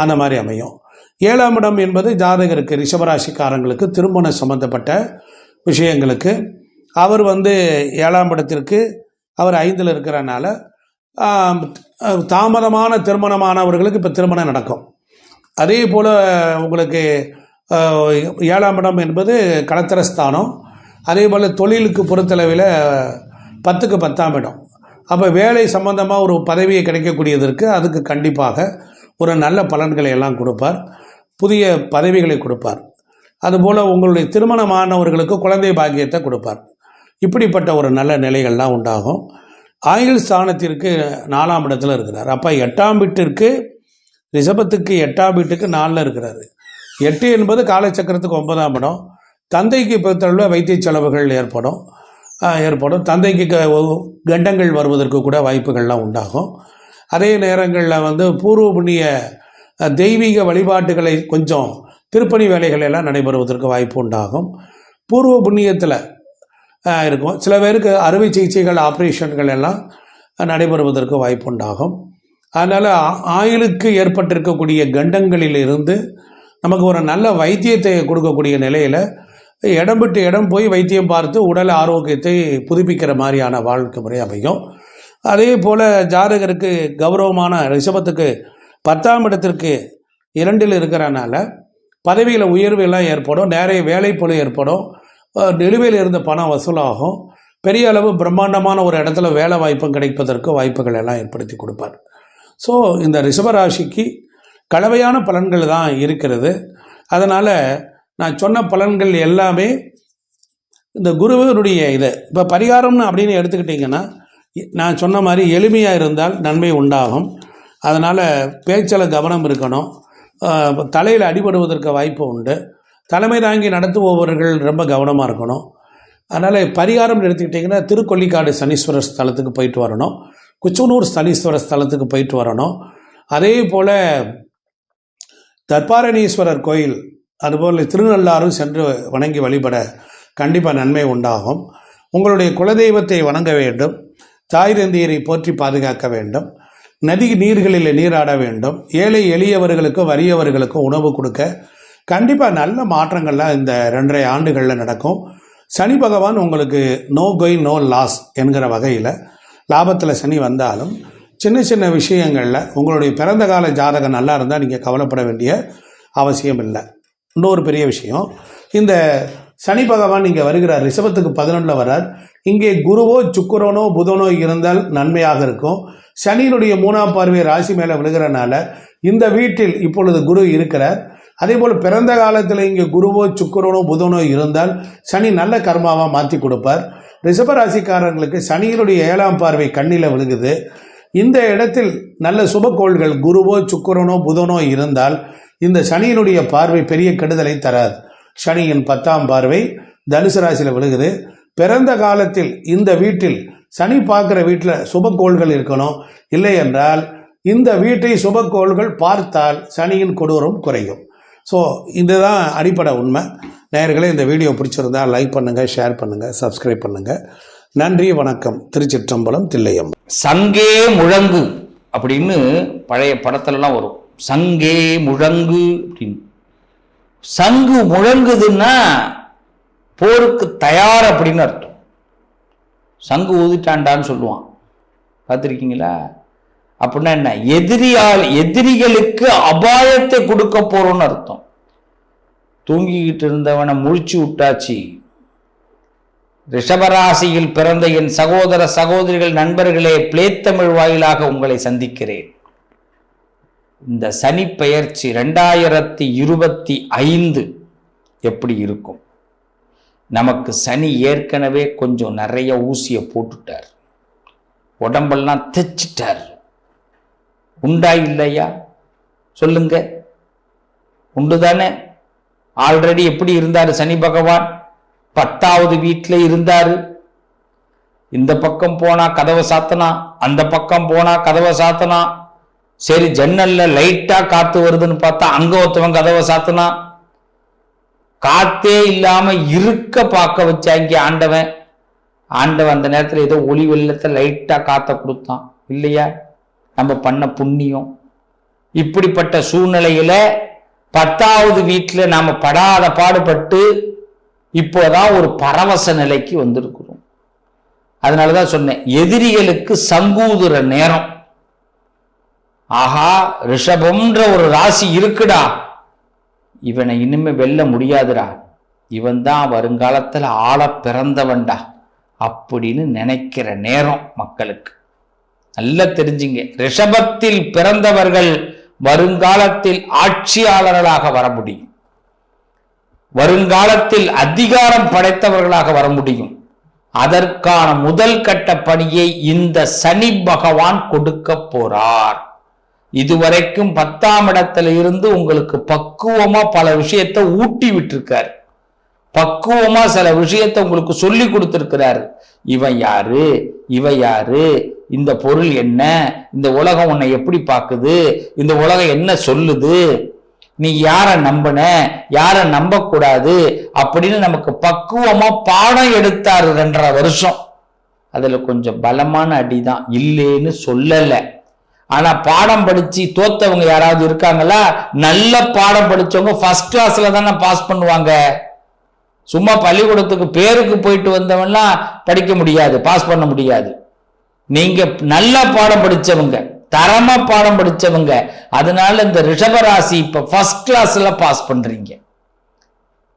Speaker 6: அந்த மாதிரி அமையும். 7ஆம் இடம் என்பது ஜாதகருக்கு ரிஷபராசிக்காரங்களுக்கு திருமண சம்பந்தப்பட்ட விஷயங்களுக்கு. அவர் 7ஆம் இடத்திற்கு அவர் 5ல் இருக்கிறனால தாமதமான திருமணமானவர்களுக்கு இப்போ திருமணம் நடக்கும். அதே போல் உங்களுக்கு 7ஆம் இடம் என்பது களத்திரஸ்தானம். அதே போல் தொழிலுக்கு பொறுத்தளவில் 10க்கு 10ஆம் இடம். அப்போ வேலை சம்பந்தமாக ஒரு பதவியை கிடைக்கக்கூடியதற்கு அதுக்கு கண்டிப்பாக ஒரு நல்ல பலன்களை எல்லாம் கொடுப்பார், புதிய பதவிகளை கொடுப்பார். அதுபோல் உங்களுடைய திருமணமானவர்களுக்கு குழந்தை பாக்கியத்தை கொடுப்பார். இப்படிப்பட்ட ஒரு நல்ல நிலைகள்லாம் உண்டாகும். ஆயுள் ஸ்தானத்திற்கு 4ஆம் இடத்துல இருக்கிறார். அப்போ 8ஆம் வீட்டிற்கு ரிஷபத்துக்கு 8ஆம் வீட்டுக்கு 4ல் இருக்கிறாரு. 8 என்பது காலச்சக்கரத்துக்கு 9ஆம் இடம். தந்தைக்கு பொறுத்தளவில் வைத்திய செலவுகள் ஏற்படும். தந்தைக்கு கண்டங்கள் வருவதற்கு கூட வாய்ப்புகள்லாம் உண்டாகும். அதே நேரங்களில் பூர்வ புண்ணிய தெய்வீக வழிபாட்டுகளை கொஞ்சம் திருப்பணி வேலைகள் எல்லாம் நடைபெறுவதற்கு வாய்ப்பு உண்டாகும். பூர்வ புண்ணியத்தில் இருக்கும். சில பேருக்கு அறுவை சிகிச்சைகள் ஆப்ரேஷன்கள் எல்லாம் நடைபெறுவதற்கு வாய்ப்பு உண்டாகும். அதனால் ஆயுளுக்கு ஏற்பட்டிருக்கக்கூடிய கண்டங்களிலிருந்து நமக்கு ஒரு நல்ல வைத்தியத்தை கொடுக்கக்கூடிய நிலையில் இடம் விட்டு இடம் போய் வைத்தியம் பார்த்து உடல் ஆரோக்கியத்தை புதுப்பிக்கிற மாதிரியான வாழ்க்கை முறை அமையும். அதே போல் ஜாதகருக்கு கௌரவமான ரிஷபத்துக்கு 10ஆம் இடத்திற்கு 2ல் இருக்கிறனால பதவியில் உயர்வு எல்லாம் ஏற்படும், நிறைய வேலைப்பொழு ஏற்படும், நிலுவையில் இருந்த பணம் வசூலாகும், பெரிய அளவு பிரம்மாண்டமான ஒரு இடத்துல வேலை வாய்ப்பும் கிடைப்பதற்கு வாய்ப்புகள் எல்லாம் ஏற்படுத்தி கொடுப்பார். ஸோ இந்த ரிஷபராசிக்கு கலவையான பலன்கள் தான் இருக்கிறது. அதனால் நான் சொன்ன பலன்கள் எல்லாமே இந்த குருவினுடைய இதை இப்போ பரிகாரம்னு அப்படின்னு எடுத்துக்கிட்டிங்கன்னா நான் சொன்ன மாதிரி எளிமையாக இருந்தால் நன்மை உண்டாகும். அதனால் பேச்சில் கவனம் இருக்கணும். தலையில் அடிபடுவதற்கு வாய்ப்பு உண்டு. தலைமை தாங்கி நடத்துபவர்கள் ரொம்ப கவனமாக இருக்கணும். அதனால் பரிகாரம் எடுத்துக்கிட்டிங்கன்னா திருக்கொல்லிக்காடு சனீஸ்வரர் ஸ்தலத்துக்கு போயிட்டு வரணும், குச்சனூர் சனீஸ்வரர் ஸ்தலத்துக்கு போயிட்டு வரணும். அதே போல் தர்பாரணீஸ்வரர் கோயில், அதுபோல் திருநள்ளாறும் சென்று வணங்கி வழிபட கண்டிப்பாக நன்மை உண்டாகும். உங்களுடைய குலதெய்வத்தை வணங்க வேண்டும், தாய் தந்தையரை போற்றி பாதுகாக்க வேண்டும், நதி நீர்களில் நீராட வேண்டும், ஏழை எளியவர்களுக்கும் வறியவர்களுக்கும் உணவு கொடுக்க கண்டிப்பாக நல்ல மாற்றங்கள்லாம் இந்த 2.5 ஆண்டுகளில் நடக்கும். சனி பகவான் உங்களுக்கு நோ கெயின் நோ லாஸ் என்கிற வகையில் லாபத்தில் சனி வந்தாலும் சின்ன சின்ன விஷயங்களில் உங்களுடைய பிறந்த கால ஜாதகம் நல்லா இருந்தால் நீங்கள் கவலைப்பட வேண்டிய அவசியம் இல்லை. இன்னொரு பெரிய விஷயம், இந்த சனி பகவான் இங்கே வருகிறார், ரிஷபத்துக்கு 11ல் வரார். இங்கே குருவோ சுக்கிரனோ புதனோ இருந்தால் நன்மையாக இருக்கும். சனியினுடைய 3ஆம் பார்வை ராசி மேலே விழுகிறனால இந்த வீட்டில் இப்பொழுது குரு இருக்கிறார். அதே போல் பிறந்த காலத்தில் இங்கே குருவோ சுக்கிரனோ புதனோ இருந்தால் சனி நல்ல கர்மாவாக மாற்றி கொடுப்பார். ரிஷபராசிக்காரர்களுக்கு சனியினுடைய 7ஆம் பார்வை கண்ணில் விழுகுது. இந்த இடத்தில் நல்ல சுபக்கோள்கள் குருவோ சுக்கிரனோ புதனோ இருந்தால் இந்த சனியினுடைய பார்வை பெரிய கெடுதலை தராது. சனியின் 10ஆம் பார்வை தனுசு ராசியில் விழுகுது. பிறந்த காலத்தில் இந்த வீட்டில் சனி பார்க்குற வீட்டில் சுபக்கோள்கள் இருக்கணும். இல்லை என்றால் இந்த வீட்டை சுபக்கோள்கள் பார்த்தால் சனியின் கொடூரம் குறையும். ஸோ இதுதான் அடிப்படை உண்மை. நேயர்களே, இந்த வீடியோ பிடிச்சிருந்தால் லைக் பண்ணுங்கள், ஷேர் பண்ணுங்கள், சப்ஸ்கிரைப் பண்ணுங்கள். நன்றி, வணக்கம். திருச்சிற்றம்பலம், தில்லையம்.
Speaker 7: சங்கே முழங்கு அப்படின்னு பழைய படத்துலலாம் வரும். சங்கே முழங்கு அப்படின்னு. சங்கு முழங்குதுன்னா போருக்கு தயார் அப்படின்னு அர்த்தம். சங்கு ஊதிட்டாண்டான்னு சொல்லுவான், பார்த்துருக்கீங்களா? அப்படின்னா என்ன? எதிரிகளுக்கு அபாயத்தை கொடுக்க போறோம்னு அர்த்தம். தூங்கிக்கிட்டு இருந்தவனை முழிச்சு விட்டாச்சு. ரிஷபராசியில் பிறந்த என் சகோதர சகோதரிகள், நண்பர்களே, பிளேத்தமிழ் வாயிலாக உங்களை சந்திக்கிறேன். இந்த சனி பெயர்ச்சி 2025 எப்படி இருக்கும்? நமக்கு சனி ஏற்கனவே கொஞ்சம் நிறைய ஊசியை போட்டுட்டார், உடம்பெல்லாம் தைச்சிட்டார். உண்டா இல்லையா சொல்லுங்க? உண்டுதானே? ஆல்ரெடி எப்படி இருந்தாரு சனி பகவான்? 10வது வீட்டில் இருந்தாரு. இந்த பக்கம் போனா கதவை சாத்தனா, அந்த பக்கம் போனா கதவை சாத்தனா. சரி, ஜன்னல்ல லைட்டா காத்து வருதுன்னு பார்த்தா அங்க ஒருத்தவன் கதவை சாத்தனா. காத்தே இல்லாம இருக்க பார்க்க வச்சாங்க ஆண்டவன். அந்த நேரத்தில் ஏதோ ஒளி வெள்ளத்தை லைட்டா காத்த கொடுத்தான் இல்லையா? நம்ம பண்ண புண்ணியம். இப்படிப்பட்ட சூழ்நிலையில 10வது வீட்டில் நாம படாத பாடுபட்டு இப்போதான் ஒரு பரவச நிலைக்கு வந்திருக்கிறோம். அதனாலதான் சொன்னேன், எதிரிகளுக்கு சங்கூதுற நேரம். ஆஹா, ரிஷபம்ன்ற ஒரு ராசி இருக்குடா, இவனை இனிமே வெல்ல முடியாதுடா, இவன் தான் வருங்காலத்துல ஆள பிறந்தவன்டா அப்படின்னு நினைக்கிற நேரம் மக்களுக்கு. நல்லா தெரிஞ்சுங்க, ரிஷபத்தில் பிறந்தவர்கள் வருங்காலத்தில் ஆட்சியாளர்களாக வர முடியும், வருங்காலத்தில் அதிகாரம் படைத்தவர்களாக வர முடியும். அதற்கான முதல் கட்ட பணியை இந்த சனி பகவான் கொடுக்க போறார். இதுவரைக்கும் 10ஆம் இடத்துல இருந்து உங்களுக்கு பக்குவமா பல விஷயத்தை ஊட்டி விட்டுருக்காரு, பக்குவமா சில விஷயத்தை உங்களுக்கு சொல்லி கொடுத்திருக்கிறாரு. இவன் யாரு, இவ யாரு, இந்த பொருள் என்ன, இந்த உலகம் உன்னை எப்படி பார்க்குது, இந்த உலகம் என்ன சொல்லுது, நீ யார நம்பின யார நம்ப கூடாது அப்படின்னு நமக்கு பக்குவமா பாடம் எடுத்தாரு 2.5 வருஷம். அதுல கொஞ்சம் பலமான அடிதான், இல்லேன்னு சொல்லல. ஆனா பாடம் படிச்சு தோத்தவங்க யாராவது இருக்காங்களா? நல்ல பாடம் படிச்சவங்க ஃபர்ஸ்ட் கிளாஸ்ல தானே பாஸ் பண்ணுவாங்க. சும்மா பள்ளிக்கூடத்துக்கு பேருக்கு போயிட்டு வந்தவன்லாம் படிக்க முடியாது, பாஸ் பண்ண முடியாது. நீங்க நல்ல பாடம் படிச்சவங்க, தரமா பாடம் படிச்சவங்க. அதனால இந்த ரிஷபராசி இப்ப ஃபர்ஸ்ட் கிளாஸ்ல பாஸ் பண்றீங்க.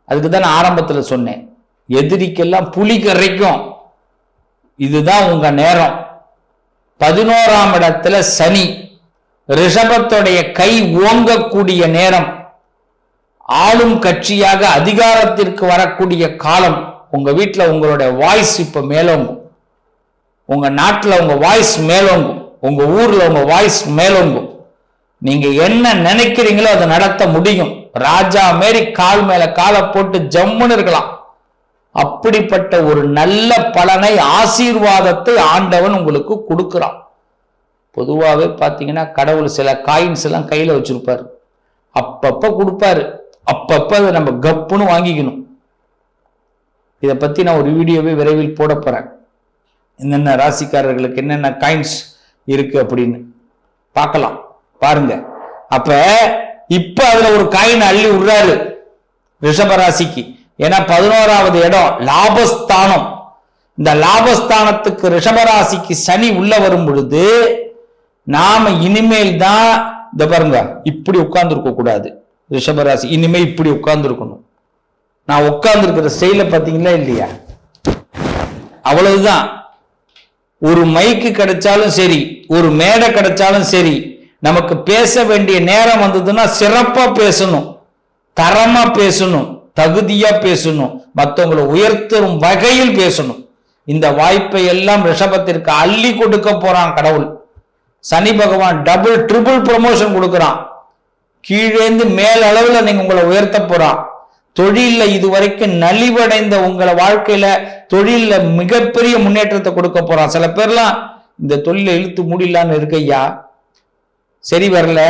Speaker 7: அதுக்கு தான் ஆரம்பத்துல சொன்னேன், எதிரிக்கெல்லாம் புலி கரைக்கும். இதுதான் உங்க நேரம். 11ஆம் இடத்துல சனி, ரிஷபத்துடைய கை ஓங்கக்கூடிய நேரம், ஆளும் கட்சியாக அதிகாரத்திற்கு வரக்கூடிய காலம். உங்க வீட்டுல உங்களுடைய வாய்ஸ் இப்ப மேலோங்கும், உங்க நாட்டுல உங்க வாய்ஸ் மேலோங்கும், உங்க ஊர்ல உங்க வாய்ஸ் மேலோங்கும். நீங்க என்ன நினைக்கிறீங்களோ அதை நடத்த முடியும். ராஜா மாரி கால் மேல காலை போட்டு ஜம்முன்னு இருக்கலாம். அப்படிப்பட்ட ஒரு நல்ல பலனை, ஆசீர்வாதத்தை ஆண்டவன் உங்களுக்கு கொடுக்கிறான். பொதுவாகவே பார்த்தீங்கன்னா கடவுள் சில காயின்ஸ் எல்லாம் கையில வச்சிருப்பாரு, அப்பப்ப கொடுப்பாரு, அப்பப்ப அதை நம்ம கப்புன்னு வாங்கிக்கணும். இதை பத்தி நான் ஒரு வீடியோவே விரைவில் போட போறேன், என்னென்ன ராசிக்காரர்களுக்கு என்னென்ன காயின்ஸ் இருக்கு அப்படின்னு பார்க்கலாம், பாருங்க. அப்ப இப்ப அதுல ஒரு காயின் அள்ளி விடுறாரு ரிஷபராசிக்கு. ஏன்னா 11வது இடம் லாபஸ்தானம். இந்த லாபஸ்தானத்துக்கு ரிஷபராசிக்கு சனி உள்ள வரும் பொழுது நாம இனிமேல் தான் இந்த பாருங்க, இப்படி உட்கார்ந்து இருக்க கூடாது. ரிஷபராசி இனிமே இப்படி உட்கார்ந்து இருக்கணும். நான் உட்கார்ந்து இருக்கிற ஸ்டைல பாத்தீங்களா இல்லையா? அவ்வளவுதான். ஒரு மைக்கு கிடைச்சாலும் சரி, ஒரு மேடை கிடைச்சாலும் சரி, நமக்கு பேச வேண்டிய நேரம் வந்ததுன்னா சிறப்பா பேசணும், தரமா பேசணும், தகுதியா பேசணும், மற்றவங்களை உயர்த்தும் வகையில் பேசணும். இந்த வாய்ப்பை எல்லாம் ரிஷபத்திற்கு அள்ளி கொடுக்க போறான் கடவுள். சனி பகவான் டபுள் ட்ரிபிள் ப்ரமோஷன் கொடுக்கிறான். கீழேந்து மேல் அளவுல நீங்க உங்களை உயர்த்த போறான். தொழில இதுவரைக்கும் நலிவடைந்த உங்களை வாழ்க்கையில தொழில மிகப்பெரிய முன்னேற்றத்தை கொடுக்க போறான். சில பேர்லாம் இந்த தொழிலை இழுத்து மூடிடலான்னு இருக்கையா, சரி வரல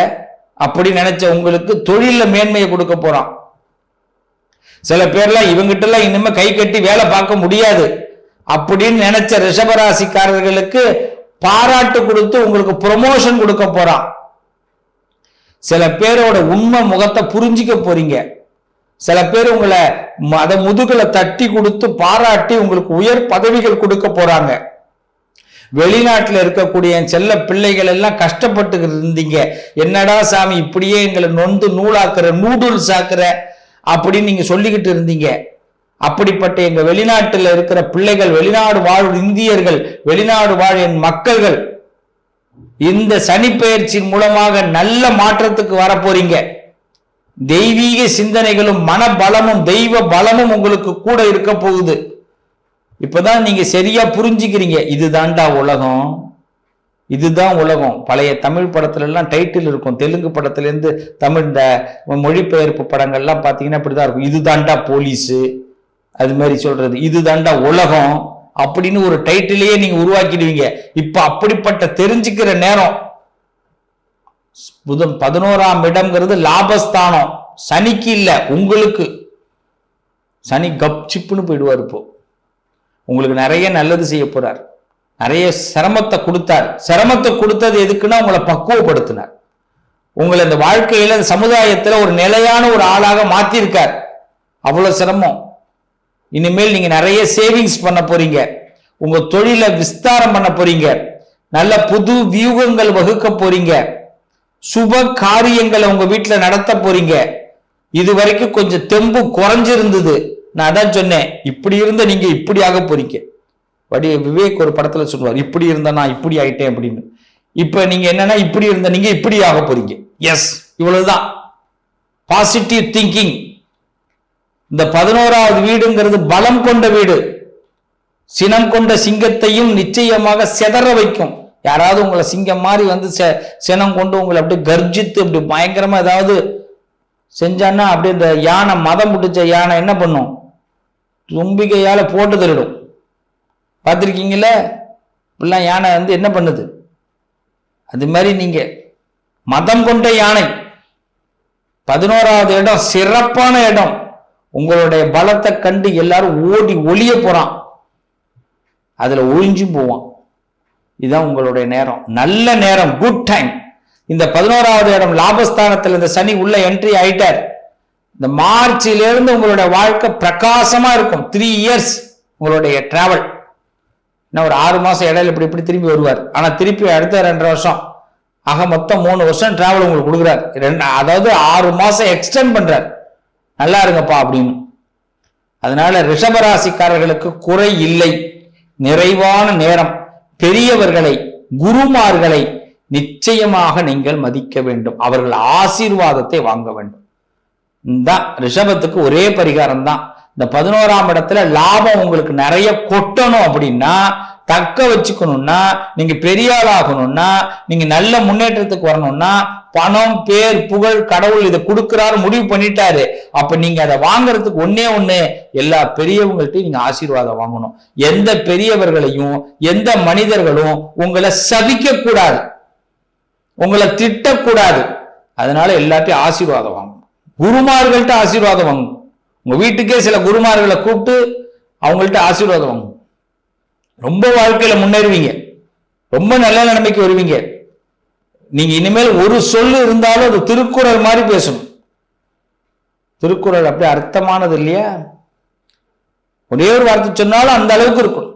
Speaker 7: அப்படி நினைச்ச உங்களுக்கு தொழில மேன்மையை கொடுக்க போறான். சில பேர்லாம் இவங்கிட்ட எல்லாம் இனிமே கை கட்டி வேலை பார்க்க முடியாது அப்படின்னு நினைச்ச ரிஷபராசிக்காரர்களுக்கு பாராட்டு கொடுத்து உங்களுக்கு ப்ரொமோஷன் கொடுக்க போறான். சில பேரோட உண்மை முகத்தை புரிஞ்சிக்க போறீங்க. சில பேர் உங்களை முதுகுல தட்டி கொடுத்து பாராட்டி உங்களுக்கு உயர் பதவிகள் கொடுக்க போறாங்க. வெளிநாட்டுல இருக்கக்கூடிய என் செல்ல பிள்ளைகள் எல்லாம் கஷ்டப்பட்டு இருந்தீங்க. என்னடா சாமி இப்படியே எங்களை நொந்து நூலாக்குற, நூடுல்ஸ் ஆக்குற அப்படின்னு நீங்க சொல்லிக்கிட்டு இருந்தீங்க. அப்படிப்பட்ட எங்க வெளிநாட்டுல இருக்கிற பிள்ளைகள், வெளிநாடு வாழ் இந்தியர்கள், வெளிநாடு வாழ் என் மக்கள்கள் இந்த சனி பெயர்ச்சியின் மூலமாக நல்ல மாற்றத்துக்கு வர போறீங்க. தெய்வீக சிந்தனைகளும் மனபலமும் தெய்வ பலமும் உங்களுக்கு கூட இருக்க போகுது. இப்பதான் நீங்க சரியா புரிஞ்சுக்கிறீங்க. இதுதான்டா உலகம், இதுதான் உலகம். பழைய தமிழ் படத்துல எல்லாம் டைட்டில் இருக்கும், தெலுங்கு படத்துல இருந்து தமிழ் இந்த மொழிபெயர்ப்பு படங்கள்லாம் பாத்தீங்கன்னா இப்படிதான் இருக்கும். இதுதான்டா போலீஸு, அது மாதிரி சொல்றது. இதுதான்டா உலகம் அப்படின்னு ஒரு டைட்டிலேயே நீங்க உருவாக்கிடுவீங்க. இப்ப அப்படிப்பட்ட தெரிஞ்சுக்கிற நேரம். புதன் 11ஆம் இடம்ங்கிறது லாபஸ்தானம். சனிக்கு இல்ல, உங்களுக்கு. சனி கப்சிப்புன்னு போயிடுவார். இப்போ உங்களுக்கு நிறைய நல்லது செய்ய போறார். நிறைய சிரமத்தை கொடுத்தார். சிரமத்தை கொடுத்தது எதுக்குன்னா உங்களை பக்குவப்படுத்தினார். உங்களை இந்த வாழ்க்கையில சமுதாயத்துல ஒரு நிலையான ஒரு ஆளாக மாத்திருக்கார். அவ்வளவு சிரமம். இனிமேல் நீங்க நிறைய சேவிங்ஸ் பண்ண போறீங்க. உங்க தொழிலை விஸ்தாரம் பண்ண போறீங்க. நல்ல புது வியூகங்கள் வகுக்க போறீங்க. சுப காரியங்களை உங்க வீட்டுல நடத்த போறீங்க. இது வரைக்கும் கொஞ்சம் தெம்பு குறைஞ்சிருந்தது. நான் அதான் சொன்னேன், இப்படி இருந்த நீங்க இப்படி ஆக போறீங்க. விவேக் ஒரு படத்துல சொல்லுவார், இப்படி இருந்தா நான் இப்படி ஆயிட்டேன் அப்படின்னு. இப்ப நீங்க என்னன்னா இப்படி இருந்த நீங்க இப்படி ஆக போறீங்க. எஸ், இவ்வளவுதான் பாசிட்டிவ் திங்கிங். இந்த 11வது வீடுங்கிறது பலம் கொண்ட வீடு. சினம் கொண்ட சிங்கத்தையும் நிச்சயமாக செதற வைக்கும். யாராவது உங்களை சிங்கம் மாதிரி வந்து சினம் கொண்டு உங்களை அப்படியே கர்ஜித்து அப்படி பயங்கரமா ஏதாவது செஞ்சான்னா அப்படியே இந்த யானை, மதம் முடிச்ச யானை என்ன பண்ணும்? தும்பிக்கையால போட்டு தருடும். பார்த்துருக்கீங்களே? இப்படிலாம் யானை வந்து என்ன பண்ணுது? அது மாதிரி நீங்க மதம் கொண்ட யானை. 11வது இடம் சிறப்பான இடம். உங்களுடைய பலத்தை கண்டு எல்லாரும் ஓடி ஒளிய போறான், அதுல ஒழிஞ்சும் போவான். இதுதான் உங்களுடைய நேரம், நல்ல நேரம், குட் டைம். இந்த 11வது இடம் லாபஸ்தானத்தில் இந்த சனி உள்ள என்ட்ரி ஆயிட்டார். இந்த மார்ச்சிலிருந்து உங்களுடைய வாழ்க்கை பிரகாசமா இருக்கும். 3 இயர்ஸ் உங்களுடைய டிராவல். இன்னும் ஒரு 6 மாசம் இடையில இப்படி இப்படி திரும்பி வருவார். ஆனா திருப்பி அடுத்த 2 வருஷம் ஆக மொத்தம் 3 வருஷம் டிராவல் உங்களுக்கு கொடுக்குறார். அதாவது 6 மாசம் எக்ஸ்டெண்ட் பண்றார். நல்லா இருங்கப்பா அப்படின்னு. அதனால ரிஷபராசிக்காரர்களுக்கு குறை இல்லை, நிறைவான நேரம். பெரியவர்களை, குருமார்களை நிச்சயமாக நீங்கள் மதிக்க வேண்டும். அவர்கள் ஆசீர்வாதத்தை வாங்க வேண்டும். இந்த ரிஷபத்துக்கு ஒரே பரிகாரம் தான். இந்த 11ஆம் இடத்துல லாபம் உங்களுக்கு நிறைய கொட்டணும் அப்படின்னா, தக்க வச்சுக்கணும்னா, நீங்க பெரிய ஆளாகணும்னா, நீங்க நல்ல முன்னேற்றத்துக்கு வரணும்னா, பணம், பேர், புகழ் கடவுள் இதை கொடுக்கிறாரு முடிவு பண்ணிட்டாரு. அப்ப நீங்க அதை வாங்குறதுக்கு ஒண்ணு, எல்லா பெரியவங்கள்ட்டையும் நீங்க ஆசீர்வாதம் வாங்கணும். எந்த பெரியவர்களையும் எந்த மனிதர்களும் உங்களை சபிக்க கூடாது, உங்களை திட்டக்கூடாது. அதனால எல்லாத்தையும் ஆசீர்வாதம் வாங்கணும். குருமார்கள்ட்ட ஆசீர்வாதம் வாங்கணும். உங்க வீட்டுக்கே சில குருமார்களை கூப்பிட்டு அவங்கள்ட்ட ஆசீர்வாதம் வாங்கணும். ரொம்ப வாழ்க்கையில முன்னேறுவீங்க, ரொம்ப நல்ல நிலைமைக்கு வருவீங்க. நீங்க இனிமேல் ஒரு சொல்லு இருந்தாலும் அது திருக்குறள் மாதிரி பேசணும். திருக்குறள் அப்படி அர்த்தமானது இல்லையா? ஒரே ஒரு வார்த்தை சொன்னாலும் அந்த அளவுக்கு இருக்கும்.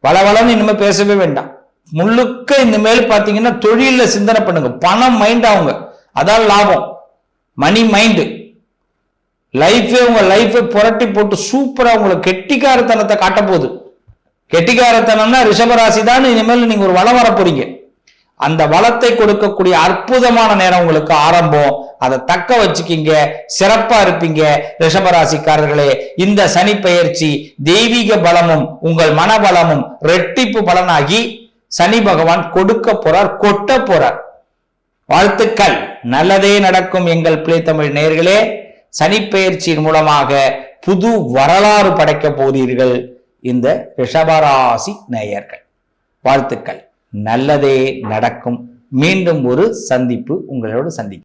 Speaker 7: வளவளன்னு இனிமேல் பேசவே வேண்டாம். முழுக்க இனிமேல் பாத்தீங்கன்னா தொழில சிந்தனை பண்ணுங்க. பணம் மைண்ட் ஆகுங்க, அதான் லாபம். மணி மைண்டு. லைஃபே உங்க லைஃபை புரட்டி போட்டு சூப்பரா உங்களை கெட்டிக்காரத்தனத்தை காட்ட போகுது. கெட்டிக்காரத்தனம்னா ரிஷபராசி தான். இனிமேல் நீங்க ஒரு வளம் வர போறீங்க. அந்த வளத்தை கொடுக்கக்கூடிய அற்புதமான நேரம் உங்களுக்கு ஆரம்பம். அதை தக்க வச்சுக்கிங்க, சிறப்பா இருப்பீங்க ரிஷபராசிக்காரர்களே. இந்த சனி பெயர்ச்சி தெய்வீக பலமும் உங்கள் மனபலமும் ரெட்டிப்பு பலனாகி சனி பகவான் கொடுக்க போறார், கொட்ட போறார். வாழ்த்துக்கள், நல்லதே நடக்கும் எங்கள் பிள்ளை தமிழ் நேயர்களே. சனி பெயர்ச்சியின் மூலமாக புது வரலாறு படைக்க போகிறீர்கள் இந்த ரிஷபராசி நேயர்கள். வாழ்த்துக்கள், நல்லதே நடக்கும். மீண்டும் ஒரு சந்திப்பு உங்களோடு சந்திக்கும்.